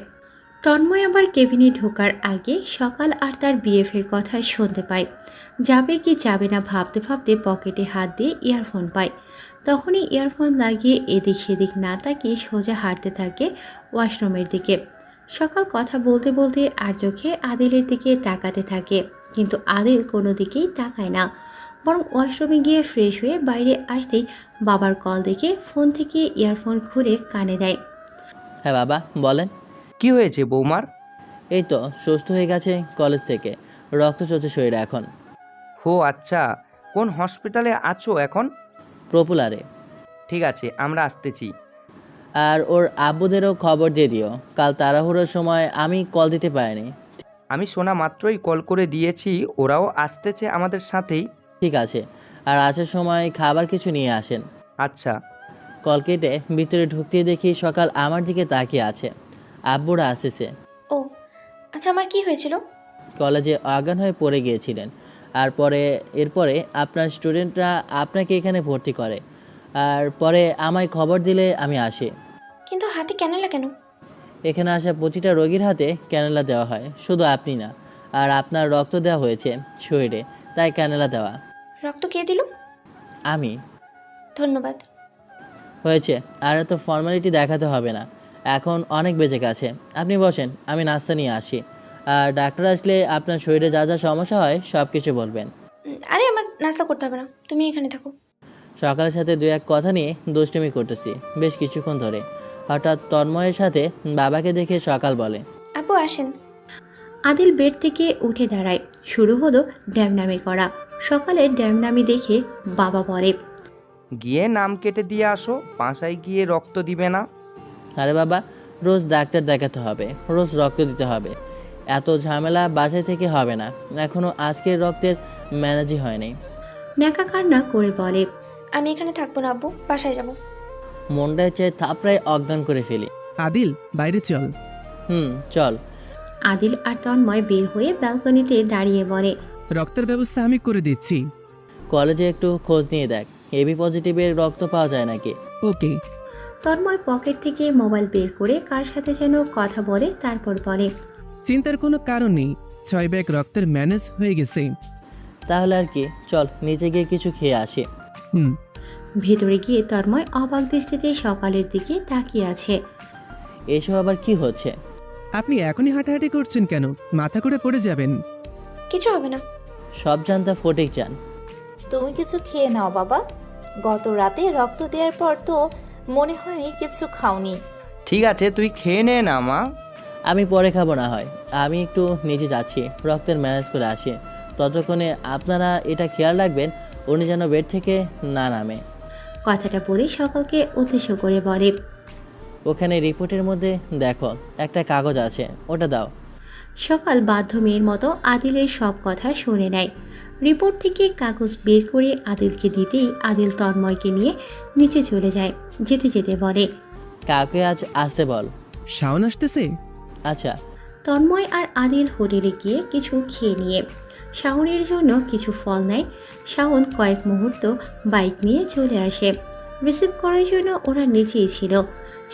তন্ময় আবার কেবিনে ঢোকার আগে সকাল আর তার বিএফের কথা শুনতে পায়। যাবে কি যাবে না ভাবতে ভাবতে পকেটে হাত দিয়ে ইয়ারফোন পায়। তখনই ইয়ারফোন লাগিয়ে এদিক সেদিক না তাকিয়ে সোজা হাঁটতে থাকে ওয়াশরুমের দিকে। সকাল কথা বলতে বলতে আর চোখে আদিলের দিকে তাকাতে থাকে, কিন্তু আদিল কোনো দিকেই তাকায় না, বরং ওয়াশরুমে গিয়ে ফ্রেশ হয়ে বাইরে আসতেই বাবার কল দেখে ফোন থেকে ইয়ারফোন খুলে কানে দেয়। হ্যাঁ বাবা, বলেন। কি হয়েছে বৌমার? এই তো সুস্থ হয়ে গেছে কলেজ থেকে, রক্ত চলছে শরীরে এখন। হো আচ্ছা, কোন হসপিটালে আছো এখন? পপুলারে। ঠিক আছে, আমরা আসতেছি। আর ওর আব্বুদেরও খবর দিয়ে দিও, কাল তাড়াহুড়োর সময় আমি কল দিতে পারিনি। আমি শোনা মাত্রই কল করে দিয়েছি, ওরাও আসতেছে আমাদের সাথেই। ঠিক আছে, আর আসার সময় খাবার কিছু নিয়ে আসেন। আচ্ছা। কল কেটে ভিতরে ঢুকতে দেখি সকাল আমার দিকে তাকিয়ে আছে। আব্বুরা আসতেছে। ও আচ্ছা, আমার কি হয়েছিল? কলেজে অজ্ঞান হয়ে পড়ে গিয়েছিলেন, আর এরপরে আপনার স্টুডেন্টরা আপনাকে এখানে ভর্তি করে, আর পরে আমায় খবর দিলে আমি আসি। কিন্তু হাতে ক্যানেলা কেন? এখানে আসা প্রতিটা রোগীর হাতে ক্যানেলা দেওয়া হয়, শুধু আপনি না। আর আপনার রক্ত দেওয়া হয়েছে শরীরে, তাই ক্যানেলা দেওয়া। রক্ত কে দিল? আমি। ধন্যবাদ। হয়েছে, আর এত ফর্মালিটি দেখাতে হবে না, এখন অনেক বেজে গেছে। আপনি বসেন, আমি নাস্তা নিয়ে আসি। আর ডাক্তার আসলে আপনার শরীরে যা যা সমস্যা হয় সব কিছু বলবেন। আরে আমার নাস্তা করতে হবে না, তুমি এখানে থাকো। সকালের সাথে 2-1 কথা নিয়ে দুষ্টুমি করতেছি বেশ কিছুক্ষণ ধরে। হঠাৎ তন্ময়ের সাথে বাবাকে দেখে সকাল বলে, আপু আসেন। আদিল বেড থেকে উঠে দাঁড়ায়। শুরু হলো ড্যামনামি করা। সকালের ড্যামনামি দেখে বাবা বলে, গিয়ে নাম কেটে দিয়ে আসো, বাসায় গিয়ে রক্ত দিবে না? আরে বাবা, রোজ ডাক্তার দেখাতে হবে, রোজ রক্ত দিতে হবে, এত ঝামেলা বাসায় থেকে হবে না। এখনও আজকের রক্তের ম্যানেজই হয়নি। ন্যাকা কান্না করে বলে, আমি এখানে থাকবো না আব্বু, বাসায় যাব। মনটায় চেয়ে থাপড়ায় অজ্ঞান করে ফেলি। আদিল, বাইরে চল। চল। আদিল আর তন্ময় বের হয়ে ব্যালকনিতে দাঁড়িয়ে বলে, রক্তের ব্যবস্থা আমি করে দিচ্ছি। কলেজে একটু খোঁজ নিয়ে দেখ, এবি পজিটিভের রক্ত পাওয়া যায় নাকি। ওকে। তন্ময় পকেট থেকে মোবাইল বের করে কার সাথে যেন কথা বলে, তারপর বলে, চিন্তার কোনো কারণ নেই, 6 ব্যাগ রক্তের ম্যানেজ হয়ে গেছে। তাহলে আর কি, চল নিচে গিয়ে কিছু খেয়ে আসি। ভেতরে গিয়ে তন্ময় অবাক দৃষ্টিতে সকালের দিকে তাকিয়ে আছে। এসব আবার কি হচ্ছে? আপনি এখনই হাঁটাহাঁটি করছেন কেন? মাথা করে পড়ে যাবেন। কিছু হবে না। সব জানতা ফটিক চান। তুমি কিছু খেয়ে নাও বাবা, গত রাতে রক্ত দেওয়ার পর তো মনে হয়নি কিছু খাওনি। ঠিক আছে, তুই খেয়ে নে না মা। আমি পরে খাবো না হয়, আমি একটু নিচে যাচ্ছি, রক্তের ম্যানেজ করে আসি। ততক্ষণে আপনারা এটা খেয়াল রাখবেন উনি যেন বেড থেকে না নামে। কথাটা বলে সকালকে উদ্দেশ্য করে বলে, ওখানে রিপোর্টের মধ্যে দেখো একটা কাগজ আছে, ওটা দাও। সকাল বাধ্য মেয়ের মতো আদিলের সব কথা শুনে নেয়। রিপোর্ট থেকে কাগজ বের করে আদিলকে দিতেই আদিল তন্ময়কে নিয়ে নিচে চলে যায়। যেতে যেতে বলে, কাউকে আজ আসতে বল। শাওন আসতেছে? আচ্ছা। তন্ময় আর আদিল হোটেলে গিয়ে কিছু খেয়ে নিয়ে শাওনের জন্য কিছু ফল নেয়। শাওন কয়েক মুহূর্ত বাইক নিয়ে চলে আসে। রিসিভ করার জন্য ওরা নিচেই ছিল।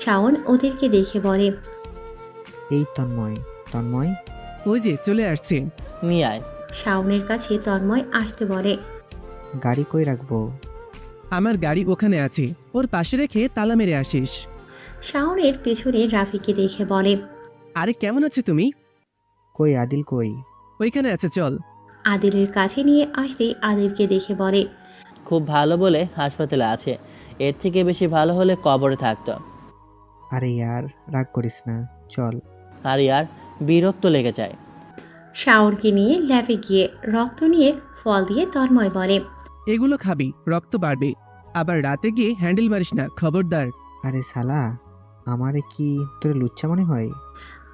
শাওন ওদেরকে দেখে বলে, এই তন্ময়, তন্ময়, ওই যে চলে আসছে। নিয়ে আয়। শাওনের কাছে তন্ময় আসতে বলে, গাড়ি কই রাখবো? আমার গাড়ি ওখানে আছে, ওর পাশে রেখে তালা মেরে আসিস। শাওনের পেছনে রাফিকে দেখে বলে, আরে কেমন আছো তুমি? কই আদিল কই? ওইখানে আছে, চল। আদিলের কাছে নিয়ে আসতেই আদিলকে দেখে বলে, খুব ভালো বলে হাসপাতালে আছে, এর থেকে বেশি ভালো হলে কবরে থাকতো। আরে ইয়ার, রাগ করিস না, চল। আর ইয়ার বিরক্ত লেগে যায়। শাওনকে নিয়ে ল্যাবে গিয়ে রক্ত নিয়ে ফল দিয়ে তন্ময় বলে, এগুলো খাবি, রক্ত বাড়বে। আবার রাতে গিয়ে হ্যান্ডেল মারিস না, খবরদার। আরে শালা, আমারে কি তোর লুচ্চা মনে হয়?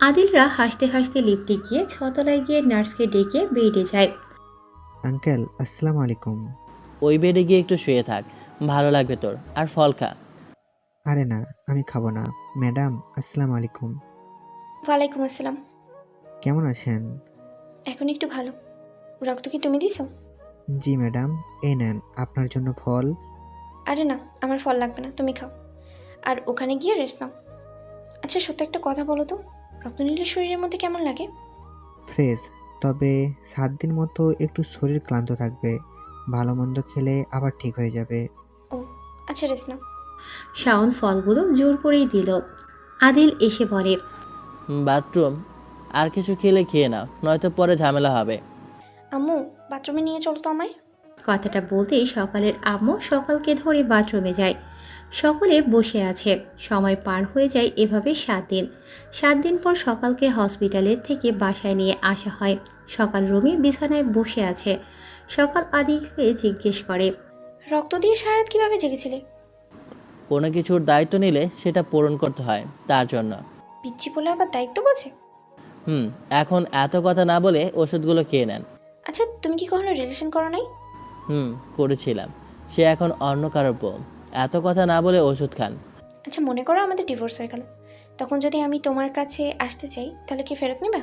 আদিলরা হাসতে হাসতে লিফটে গিয়ে 6 তলায় গিয়ে নার্সকে ডেকে বেডে যায়। আঙ্কেল, আসসালামু আলাইকুম। ওই বেডে গিয়ে একটু শুয়ে থাক, ভালো লাগবে তোর, আর ফল খা। আরে না, আমি খাবো না। ম্যাডাম, আসসালামু আলাইকুম। ওয়ালাইকুম আসসালাম। কেমন আছেন? এখন একটু ভালো। রক্ত কি তুমি দিছো? জি ম্যাডাম, এই নেন আপনার জন্য ফল। আরে না, আমার ফল লাগবে না, তুমি খাও। আর ওখানে গিয়ে রেস্ট নাও। আচ্ছা সত্য একটা কথা বলো তো, রক্ত নিলে শরীরের মধ্যে কেমন লাগে? ফ্রেশ, তবে 7 দিন মতো একটু শরীর ক্লান্ত থাকবে। ভালো মন্দ খেলে আবার ঠিক হয়ে যাবে। ও আচ্ছা, রেস্ট নাও। শাওন ফলগুলো জোর করেই দিল। আদিল এসে বলে, বাথরুম আর কিছু খেলে খেয়ে নাও, নয়তো পরে ঝামেলা হবে। আম্মু বাথরুমে নিয়ে চলো তো আমায়। কথাটা বলতেই সকালের আম্মু সকালকে ধরে বাথরুমে যায়। সকলে বসে আছে। সময় পার হয়ে যায় এভাবে 7 দিন। 7 দিন পর সকালকে হসপিটালের থেকে বাসায় নিয়ে আসা হয়। সকাল রুমে বিছানায় বসে আছে। সকাল আদিলকে জিজ্ঞেস করে, রক্ত দিয়ে সারা রাত কিভাবে জেগেছিলে? কোনো কিছুর দায়িত্ব নিলে সেটা পূরণ করতে হয়, তার জন্য। পিচ্ছি বলে আবার দায়িত্ব বোঝে? এখন এত কথা না বলে ওষুধগুলো খেয়ে নেন। আচ্ছা তুমি কি কখনো রিলেশন করো নাই? করেছিলাম, সে এখন অন্য কারোর বউ। এত কথা না বলে ওষুধ খান। আচ্ছা মনে করো আমাদের ডিভোর্স হয়ে গেল, তখন যদি আমি তোমার কাছে আসতে চাই তাহলে কি ফেরত নেবা?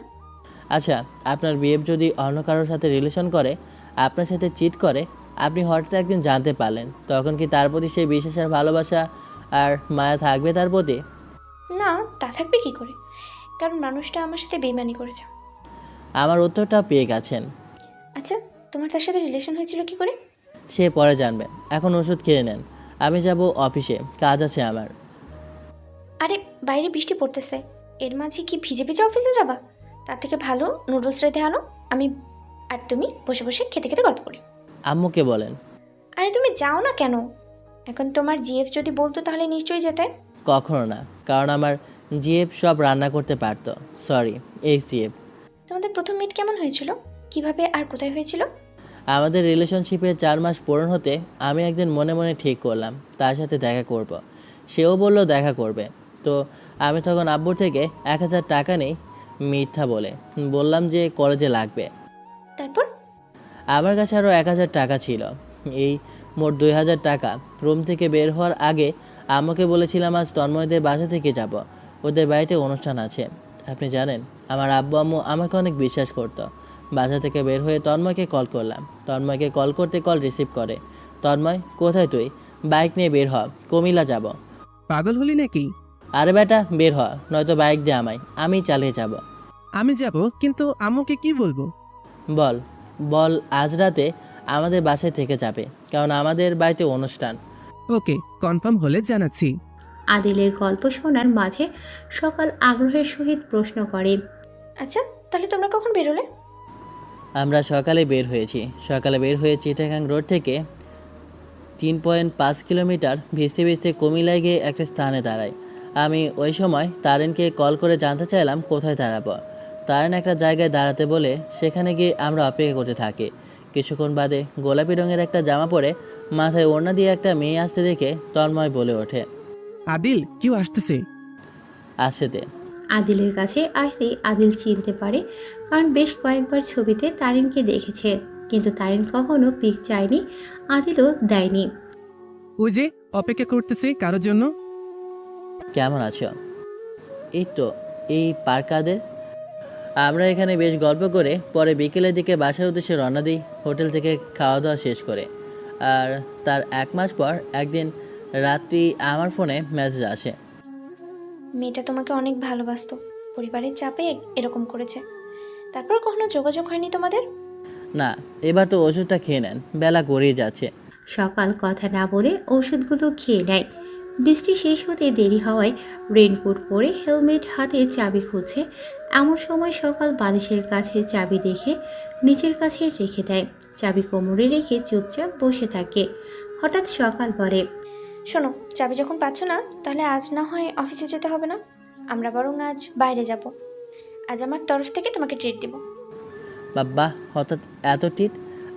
আচ্ছা, আপনার বিয়ে যদি অন্য কারোর সাথে রিলেশন করে, আপনার সাথে চিট করে, আপনি হঠাৎ একদিন জানতে পারলেন, তখন কি তার প্রতি সেই বিশ্বাস আর ভালোবাসা আর মায়া থাকবে তার প্রতি? না, তা থাকবে কি করে, কারণ মানুষটা আমার সাথে বেইমানি করেছে। আমার উত্তরটা পেয়ে গেছেন। আচ্ছা তোমার তার সাথে রিলেশন হয়েছিল কি করে? সে পরে জানবে, এখন ওষুধ খেয়ে নেন। আমি যাব অফিসে, কাজ আছে আমার। আরে বাইরে বৃষ্টি পড়তেছে, এর মাঝে কি ভিজে ভিজে অফিসে যাবা? তার থেকে ভালো নুডলস রেঁধে আনো, আমি আর তুমি বসে বসে খেতে খেতে গল্প করি। আম্মুকে বলেন। আরে তুমি যাও না কেন? এখন তোমার জিএফ যদি বলতো তাহলে নিশ্চয়ই যেতে। কখনো না, কারণ আমার জিএফ সব রান্না করতে পারতো। সরি, এই জিএফ। তোমাদের প্রথম মিট কেমন হয়েছিল, কিভাবে আর কোথায় হয়েছিল? আমাদের রিলেশনশিপে 4 মাস পূরণ হতে আমি একদিন মনে মনে ঠিক করলাম তার সাথে দেখা করব। সেও বলল দেখা করবে। তো আমি তখন আব্বুর থেকে 1000 টাকা নেই, মিথ্যা বলে বললাম যে কলেজে লাগবে। তারপর? আমার কাছে আরও 1000 টাকা ছিল, এই মোট 2000 টাকা। রুম থেকে বের হওয়ার আগে আম্মুকে বলেছিলাম আজ তন্ময়দের বাসা থেকে যাব, ওদের বাড়িতে অনুষ্ঠান আছে। আপনি জানেন, আমার আব্বু আম্মু আমাকে অনেক বিশ্বাস করতো। বাসা থেকে বের হয়ে তন্ময়কে কল করলাম। তন্ময়কে কল করতে কল রিসিভ করে। তন্ময়, কোথায় তুই? বাইক নিয়ে বের হ, কুমিল্লা যাব। পাগল হলি নাকি? আরে বেটা বের হ, নয়তো বাইক দে আমায়, আমি চালিয়ে যাব। আমি যাব, কিন্তু আম্মুকে কি বলবো? বল বল আজ রাতে আমাদের বাসায় থেকে যাবে, কারণ আমাদের বাড়িতে অনুষ্ঠান। ওকে, কনফার্ম হলে জানাচ্ছি। আদিলের গল্প শোনার মাঝে সকাল আগ্রহের সহিত প্রশ্ন করে, আচ্ছা তাহলে তোমরা কখন বেরোলে? আমরা সকালে বের হয়েছি। সকালে বের হয়ে চিটাগাং রোড থেকে 3.5 কিলোমিটার ভিজতে ভিজতে কুমিল্লায় গিয়ে একটা স্থানে দাঁড়াই। আমি ওই সময় তারেনকে কল করে জানতে চাইলাম কোথায় দাঁড়াবো। তারেন একটা জায়গায় দাঁড়াতে বলে সেখানে গিয়ে আমরা অপেক্ষা করতে থাকি। কিছুক্ষণ বাদে গোলাপি রঙের একটা জামা পরে মাথায় ওড়না দিয়ে একটা মেয়ে আসতে দেখে তন্ময় বলে ওঠে, আদিল, কেউ আসতেছে। আসতে। আদিলের কাছে আসতেই আদিল চিনতে পারে, কারণ বেশ কয়েকবার ছবিতে তারিনকে দেখেছে, কিন্তু তারিন কখনো পিক চায়নি, আদিলও দেয়নি। ওই যে অপেক্ষা করতেছে কারোর জন্য। কেমন আছো? এই তো, এই পার্কাদের। আমরা এখানে বেশ গল্প করে পরে বিকেলের দিকে বাসার উদ্দেশ্যে রওনা দিই হোটেল থেকে খাওয়া দাওয়া শেষ করে। আর তার 1 মাস পর একদিন রাত্রি আমার ফোনে মেসেজ আসে। মেয়েটা তোমাকে অনেক ভালোবাসতো, পরিবারের চাপে এরকম করেছে। তারপর কখনো যোগাযোগ হয়নি তোমাদের? না, এবার তো ওষুধটা খেয়ে নেন, বেলা গড়িয়ে যাচ্ছে। সকাল কথা না বলে ওষুধগুলো খেয়ে নেয়। বৃষ্টি শেষ হতে দেরি হওয়ায় রেনকোট পরে হেলমেট হাতে চাবি খুঁজছে। এমন সময় সকাল বালিশের কাছে চাবি দেখে নিচের কাছে রেখে দেয়। চাবি কোমরে রেখে চুপচাপ বসে থাকে। হঠাৎ সকাল বলে, শোনো, চাবি যখন পাচ্ছ না তাহলে আজ না হয় অফিসে যেতে হবে না, আমরা বরং আজ বাইরে যাব। আজ আমার তরফ থেকে তোমাকে ট্রিট দিব। বাবা, হঠাৎ এত টিট?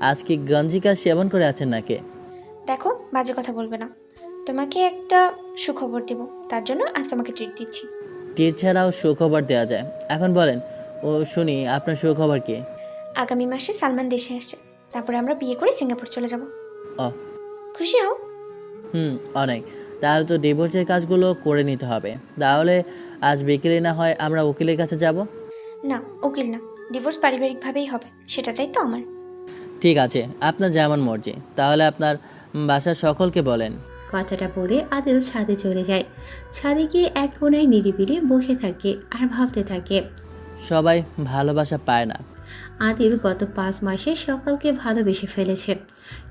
আজ কি গঞ্জিকা সেবন করে আছেন নাকি? দেখো, বাজে কথা বলবে না। তোমাকে একটা সুখবর দেব, তার জন্য আজ তোমাকে ট্রিট দিচ্ছি। টিট ছাড়াও সুখবর দেওয়া যায়। এখন বলেন, ও শুনি আপনার সুখবর কি? আগামী মাসে সালমান দেশে আসছে, তারপরে আমরা বিয়ে করে সিঙ্গাপুর চলে যাব। ও, খুশি হও? অনেক। তাহলে তো ডিভোর্সের কাজগুলো করে নিতে হবে। তাহলে আজ বিকেলে না হয় আমরা উকিলের কাছে যাব? না, উকিল না, ডিভোর্স পারিবারিকভাবেই হবে, সেটাতেই তো আমার। ঠিক আছে, আপনার যেমন মর্জি। তাহলে আপনার বাসার সকলকে বলেন। কথাটা বলে আদিল ছাদে চলে যায়। ছাদে গিয়ে এক কোণায় নিরিবিলি বসে থাকে আর ভাবতে থাকে। সবাই ভালোবাসা পায় না। আদিল গত 5 মাসে সকালকে ভালোবেসে ফেলেছে,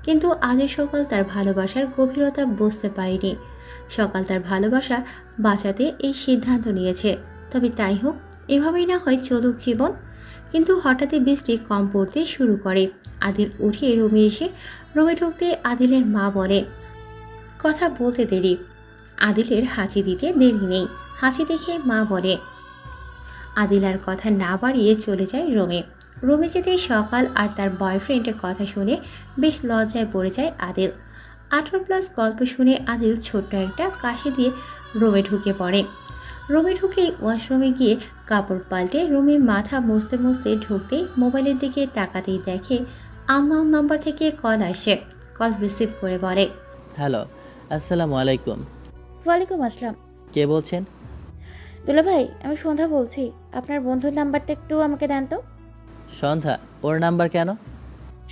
কিন্তু আজও সকাল তার ভালোবাসার গভীরতা বুঝতে পারেনি। সকাল তার ভালোবাসা বাঁচাতে এই সিদ্ধান্ত নিয়েছে। তবে তাই হোক, এভাবেই না হয় চলুক জীবন। কিন্তু হঠাৎই বৃষ্টি কম পড়তে শুরু করে। আদিল উঠে রুমে এসে রুমে ঢুকতে আদিলের মা বলে, কথা বলতে দেরি। আদিলের হাঁচি দিতে দেরি নেই। হাসি দেখে মা বলে, আদিল আর কথা না বাড়িয়ে চলে যায় রুমে। রুমে যেতেই সকাল আর তার বয়ফ্রেন্ডের কথা শুনে বেশ লজ্জায় পড়ে যায় আদিল। 18+ গল্প শুনে আদিল ছোট্ট একটা কাশি দিয়ে রুমে ঢুকে পড়ে। রুমে ঢুকেই ওয়াশরুমে গিয়ে কাপড় পাল্টে রুমে মাথা মুছতে মুছতে ঢুকতেই মোবাইলের দিকে তাকাতেই দেখে আননোন নাম্বার থেকে কল আসে। কল রিসিভ করে বলে, হ্যালো, আসসালামু আলাইকুম। ওয়ালাইকুম আসসালাম। কে বলছেন? দুলা ভাই, আমি সন্ধ্যা বলছি। আপনার বন্ধুর নাম্বারটা একটু আমাকে দেন তো। সন্ধ্যা? ওর নাম্বার কেন?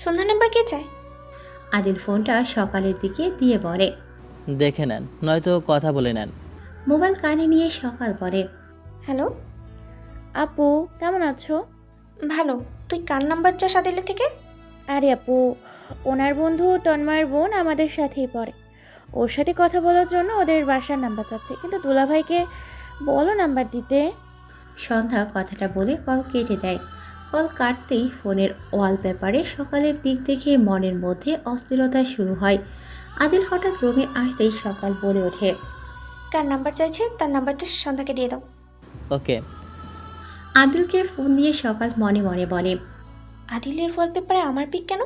সন্ধ্যা নাম্বার কে চায়? আদিল ফোনটা সকালের দিকে দিয়ে বলে, দেখে নেন, নয়তো কথা বলে নেন। মোবাইল কানে নিয়ে সকাল বলে, হ্যালো। আপু, কেমন আছো? ভালো। তুই কার নাম্বার চাস আদিলের থেকে? আরে আপু, ওনার বন্ধু তন্ময়ের বোন আমাদের সাথেই পড়ে। ওর সাথে কথা বলার জন্য ওদের বাসার নাম্বার চাচ্ছে, কিন্তু দুলা ভাইকে বলো নাম্বার দিতে। সন্ধ্যা কথাটা বলে কল কেটে দেয়। কল কাটতেই ফোনের ওয়ালপেপারে সকালের পিক দেখে মনের মধ্যে অস্থিরতা শুরু হয়। আদিল হঠাৎ রুমে আসতেই সকাল বলে ওঠে, কার নাম্বার চাইছে তার নাম্বারটা সন্ধ্যাকে দিয়ে দাও। ওকে। আদিলকে ফোন দিয়ে সকাল মনে মনে বলে, আদিলের ওয়ালপেপারে আমার পিক কেন?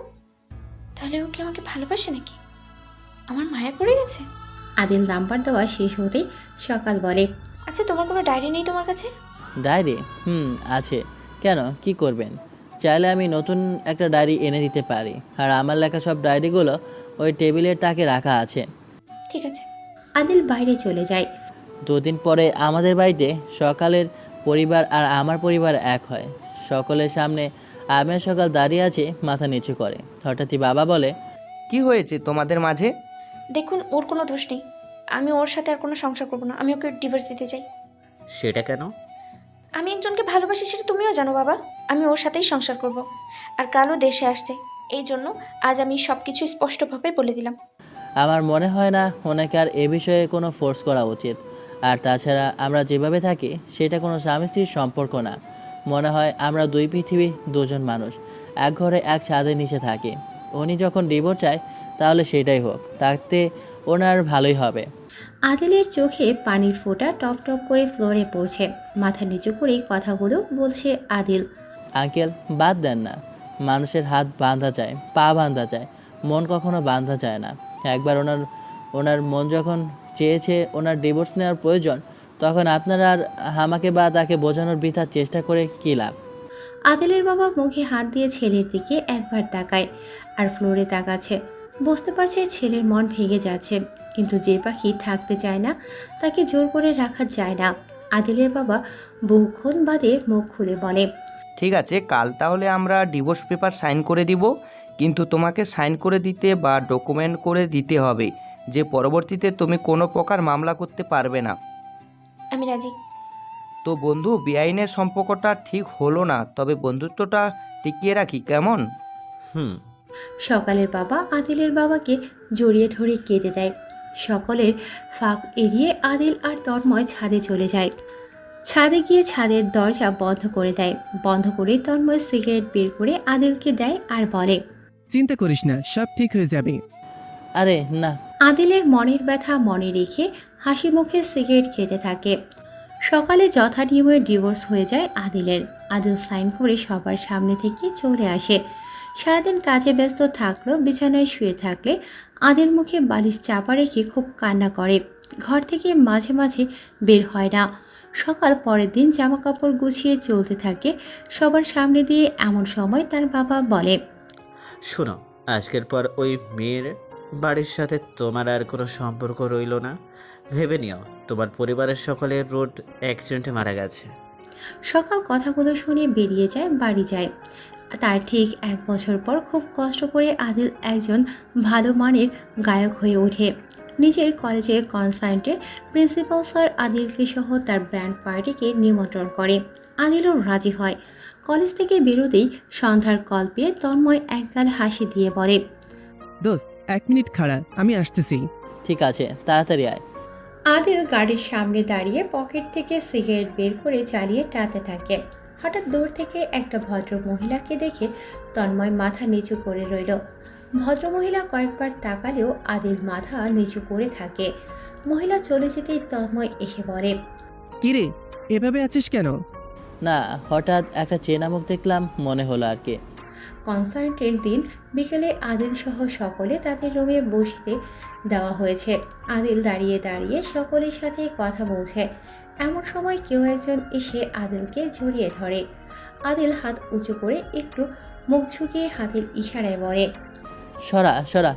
তাহলে ও কি আমাকে ভালোবাসে নাকি? আমার মায়া পড়ে গেছে? আদিল নাম্বার দেওয়া শেষ হতেই সকাল বলে, আচ্ছা, তোমার কোনো ডায়েরি নেই তোমার কাছে? ডায়েরি? আছে। কেন, কি করবেন? চাইলে আমি নতুন একটা ডায়েরি এনে দিতে পারি। আর আমার লেখা সব ডায়েরিগুলো ওই টেবিলের তাকে রাখা আছে। ঠিক আছে। আদিল বাইরে চলে যায়। 2 দিন পরে আমাদের বাড়িতে সকালের পরিবার আর আমার পরিবার এক হয়। সকলের সামনে আমি আর সকাল দাঁড়িয়ে আছে মাথা নিচু করে। হঠাৎই বাবা বলে, কি হয়েছে তোমাদের মাঝে? দেখুন, ওর কোনো দোষ নেই। আমি ওর সাথে আর কোনো সংসার করবো না। আমি ওকে ডিভোর্স দিতে চাই। সেটা কেন? আমি একজনকে ভালোবাসি, সেটা তুমিও জানো বাবা। আমি ওর সাথেই সংসার করব। আর কালও দেশে আসছে, এই জন্য আজ আমি সব কিছু স্পষ্টভাবে বলে দিলাম। আমার মনে হয় না ওনাকে আর এ বিষয়ে কোনো ফোর্স করা উচিত। আর তাছাড়া আমরা যেভাবে থাকি সেটা কোনো স্বামী স্ত্রীর সম্পর্ক না। মনে হয় আমরা 2 পৃথিবী, 2 জন মানুষ এক ঘরে এক ছাদের নিচে থাকি। উনি যখন ডিভোর্স চায় তাহলে সেটাই হোক, তাতে ওনার ভালোই হবে। আদিলের চোখে পানির ফোঁটা টপ টপ করে ফ্লোরে পড়ছে। মাথা নিচু করেই কথাগুলো বলছে আদিল। আঙ্কেল, বাদ দেন না। মানুষের হাত বাঁধা যায়, পা বাঁধা যায়, মন কখনো বাঁধা যায় না। একবার ওনার মন যখন চেয়েছে ওনার ডিভোর্স নেওয়ার প্রয়োজন, তখন আপনারা আর আমাকে বা তাকে বোঝানোর বৃথা চেষ্টা করে কী লাভ? আদিলের বাবা মুখে হাত দিয়ে ছেলের দিকে একবার তাকায় আর ফ্লোরে তাকাচ্ছে। বুঝতে পারছে ছেলের মন ভেঙে যাচ্ছে, কিন্তু যে পাখি থাকতে চায় না তাকে জোর করে রাখা যায় না। আদিলের বাবা বহুক্ষণ বাদে মুখ খুলে বলে, ঠিক আছে, কাল তাহলে আমরা ডিভোর্স পেপার সাইন করে দিব, কিন্তু তোমাকে সাইন করে দিতে বা ডকুমেন্ট করে দিতে হবে যে পরবর্তীতে তুমি কোনো প্রকার মামলা করতে পারবে না। আমি রাজি। তো বন্ধু, বেআইনের সম্পর্কটা ঠিক হলো না, তবে বন্ধুত্বটা টিকিয়ে রাখি, কেমন? হুম। সকালের বাবা আদিলের বাবাকে জড়িয়ে ধরে কেঁদে দেয়। সকলের ফাঁক এড়িয়ে আদিল আর তন্ময় ছাদে চলে যায়। ছাদে গিয়ে ছাদের দরজা বন্ধ করে দেয়। বন্ধ করে তন্ময় সিগারেট বের করে আদিলকে দেয় আর বলে, চিন্তা করিস না, সব ঠিক হয়ে যাবে। আরে না। আদিলের মনের ব্যথা মনে রেখে হাসি মুখে সিগারেট খেতে থাকে। সকালে যথানিয়মে ডিভোর্স হয়ে যায় আদিলের। আদিল সাইন করে সবার সামনে থেকে চলে আসে। সারাদিন কাজে ব্যস্ত থাকলেও বিছানায় শুয়ে থাকলে আদিল মুখে বালিশ চাপা রেখে খুব কান্না করে। ঘর থেকে মাঝে মাঝে বের হয় না। সকাল পরের দিন জামাকাপড় গুছিয়ে চলতে থাকে সবার সামনে দিয়ে। এমন সময় তার বাবা বলে, শোনো, আজকের পর ওই মেয়ের বাড়ির সাথে তোমার আর কোনো সম্পর্ক রইল না। ভেবে নিও, তোমার পরিবারের সকলের রোড অ্যাক্সিডেন্টে মারা গেছে। সকাল কথাগুলো শুনে বেরিয়ে যায়, বাড়ি যায়। তার ঠিক 1 বছর পর খুব কষ্ট করে আদিল একজন ভালো মানের গায়ক হয়ে ওঠে। নিজের কলেজে কনসার্টে প্রিন্সিপাল স্যার আদিলকে সহ তার ব্র্যান্ড পার্টিকে নিমন্ত্রণ করে। আদিলও রাজি হয়। কলেজ থেকে বেরোতেই সন্ধ্যার কল পেয়ে তন্ময় একগাল হাসি দিয়ে বলে, দোস্ত 1 মিনিট খাড়া, আমি আসতেছি। ঠিক আছে, তাড়াতাড়ি আয়। আদিল গাড়ির সামনে দাঁড়িয়ে পকেট থেকে সিগারেট বের করে জ্বালিয়ে টানতে থাকে। হঠাৎ দূর থেকে একটা ভদ্র মহিলাকে দেখে তন্ময় মাথা নিচু করে রইল। ভদ্রমহিলা কয়েকবার তাকালেও আদিল মাথা নিচু করে থাকে। মহিলা চলে যেতেই তন্ময় এসে বলে, কিরে, এভাবে আছিস কেন? না, হঠাৎ একটা চেনা মুখ দেখলাম, মনে হলো আর কি। কনসার্টের দিন বিকেলে আদিল সহ সকলে তাদের রুমে বসতে দেওয়া হয়েছে। আদিল দাঁড়িয়ে দাঁড়িয়ে সকলের সাথে কথা বলছে। এমন সময় কেউ একজন এসে আদিলকে জড়িয়ে ধরে। আদিল হাত উঁচু করে একটু মুখ ঝুঁকিয়ে হাতের ইশারায় বলে, সরা সরা।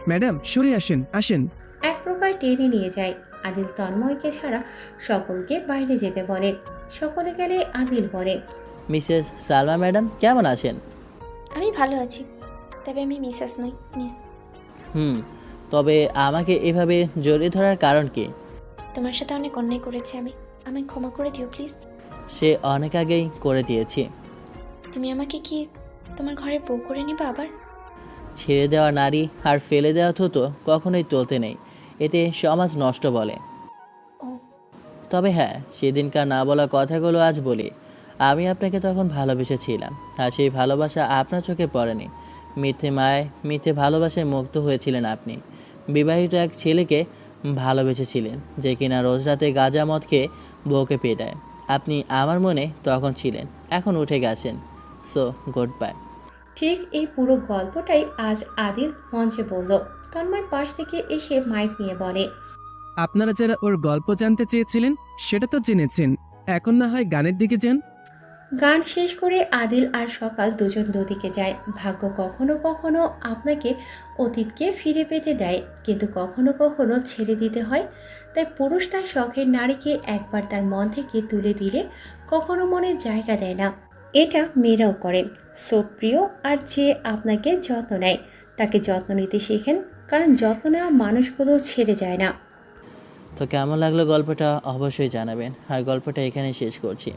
ম্যাডাম সরে আসেন, আসেন। এক প্রকার টেনে নিয়ে যায়। আদিল তন্ময়কে ছাড়া সকলকে বাইরে যেতে বলে। সকলে গেলে আদিল বলে, মিসেস সালমা ম্যাডাম কেমন আছেন? আমি ভালো আছি, তবে আমি মিসেস নই, মিস। তবে আমাকে এভাবে জড়িয়ে ধরার কারণ কি? তোমার সাথে অনেক অন্যায় করেছি আমি, আমায় ক্ষমা করে দিও প্লিজ। সে অনেক আগেই করে দিয়েছি। তুমি আমাকে কি তোমার ঘরে বউ করে নিবা আবার? ছেড়ে দেওয়া নারী আর ফেলে দেওয়া থুতো কখনোই চলতে নেই, এতে সমাজ নষ্ট বলে। ও। তবে হ্যাঁ, সেদিনকার না বলা কথাগুলো আজ বলি। আমি আপনাকে তখন ভালোবেসেছিলাম, আর সেই ভালোবাসা আপনার চোখে পড়েনি। মিথ্যে মায়, মিথ্যে ভালোবাসায় মুগ্ধ হয়েছিলেন আপনি। বিবাহিত এক ছেলেকে ভালোবেসেছিলেন, যে কিনা রোজ রাতে গাঁজা মদ খেয়ে বউকে পেটায়। আপনি আমার মনে তখন ছিলেন, এখন উঠে গেছেন। So good bye. ঠিক এই পুরো গল্পটাই আজ আদিল মঞ্চে বলল। তন্ময় পাশ থেকে এসে মাইক নিয়ে বলে, আপনারা যারা ওর গল্প জানতে চেয়েছিলেন সেটা তো জেনেছেন, এখন না হয় গানের দিকে যান। গান শেষ করে আদিল আর সকাল দুজন দুদিকে যায়। ভাগ্য কখনো কখনো আপনাকে অতীতকে ফিরে পেতে দেয়, কিন্তু কখনো কখনো ছেড়ে দিতে হয়। তাই পুরুষ তার শখের নারীকে একবার তার মন থেকে তুলে দিলে কখনো মনে জায়গা দেয় না। এটা মেয়েরাও করে। সো প্রিয়, আর যে আপনাকে যত্ন নেয় তাকে যত্ন নিতে শেখেন, কারণ যত্ন নেওয়া মানুষগুলো ছেড়ে যায় না। তো কেমন লাগলো গল্পটা অবশ্যই জানাবেন, আর গল্পটা এখানে শেষ করছি।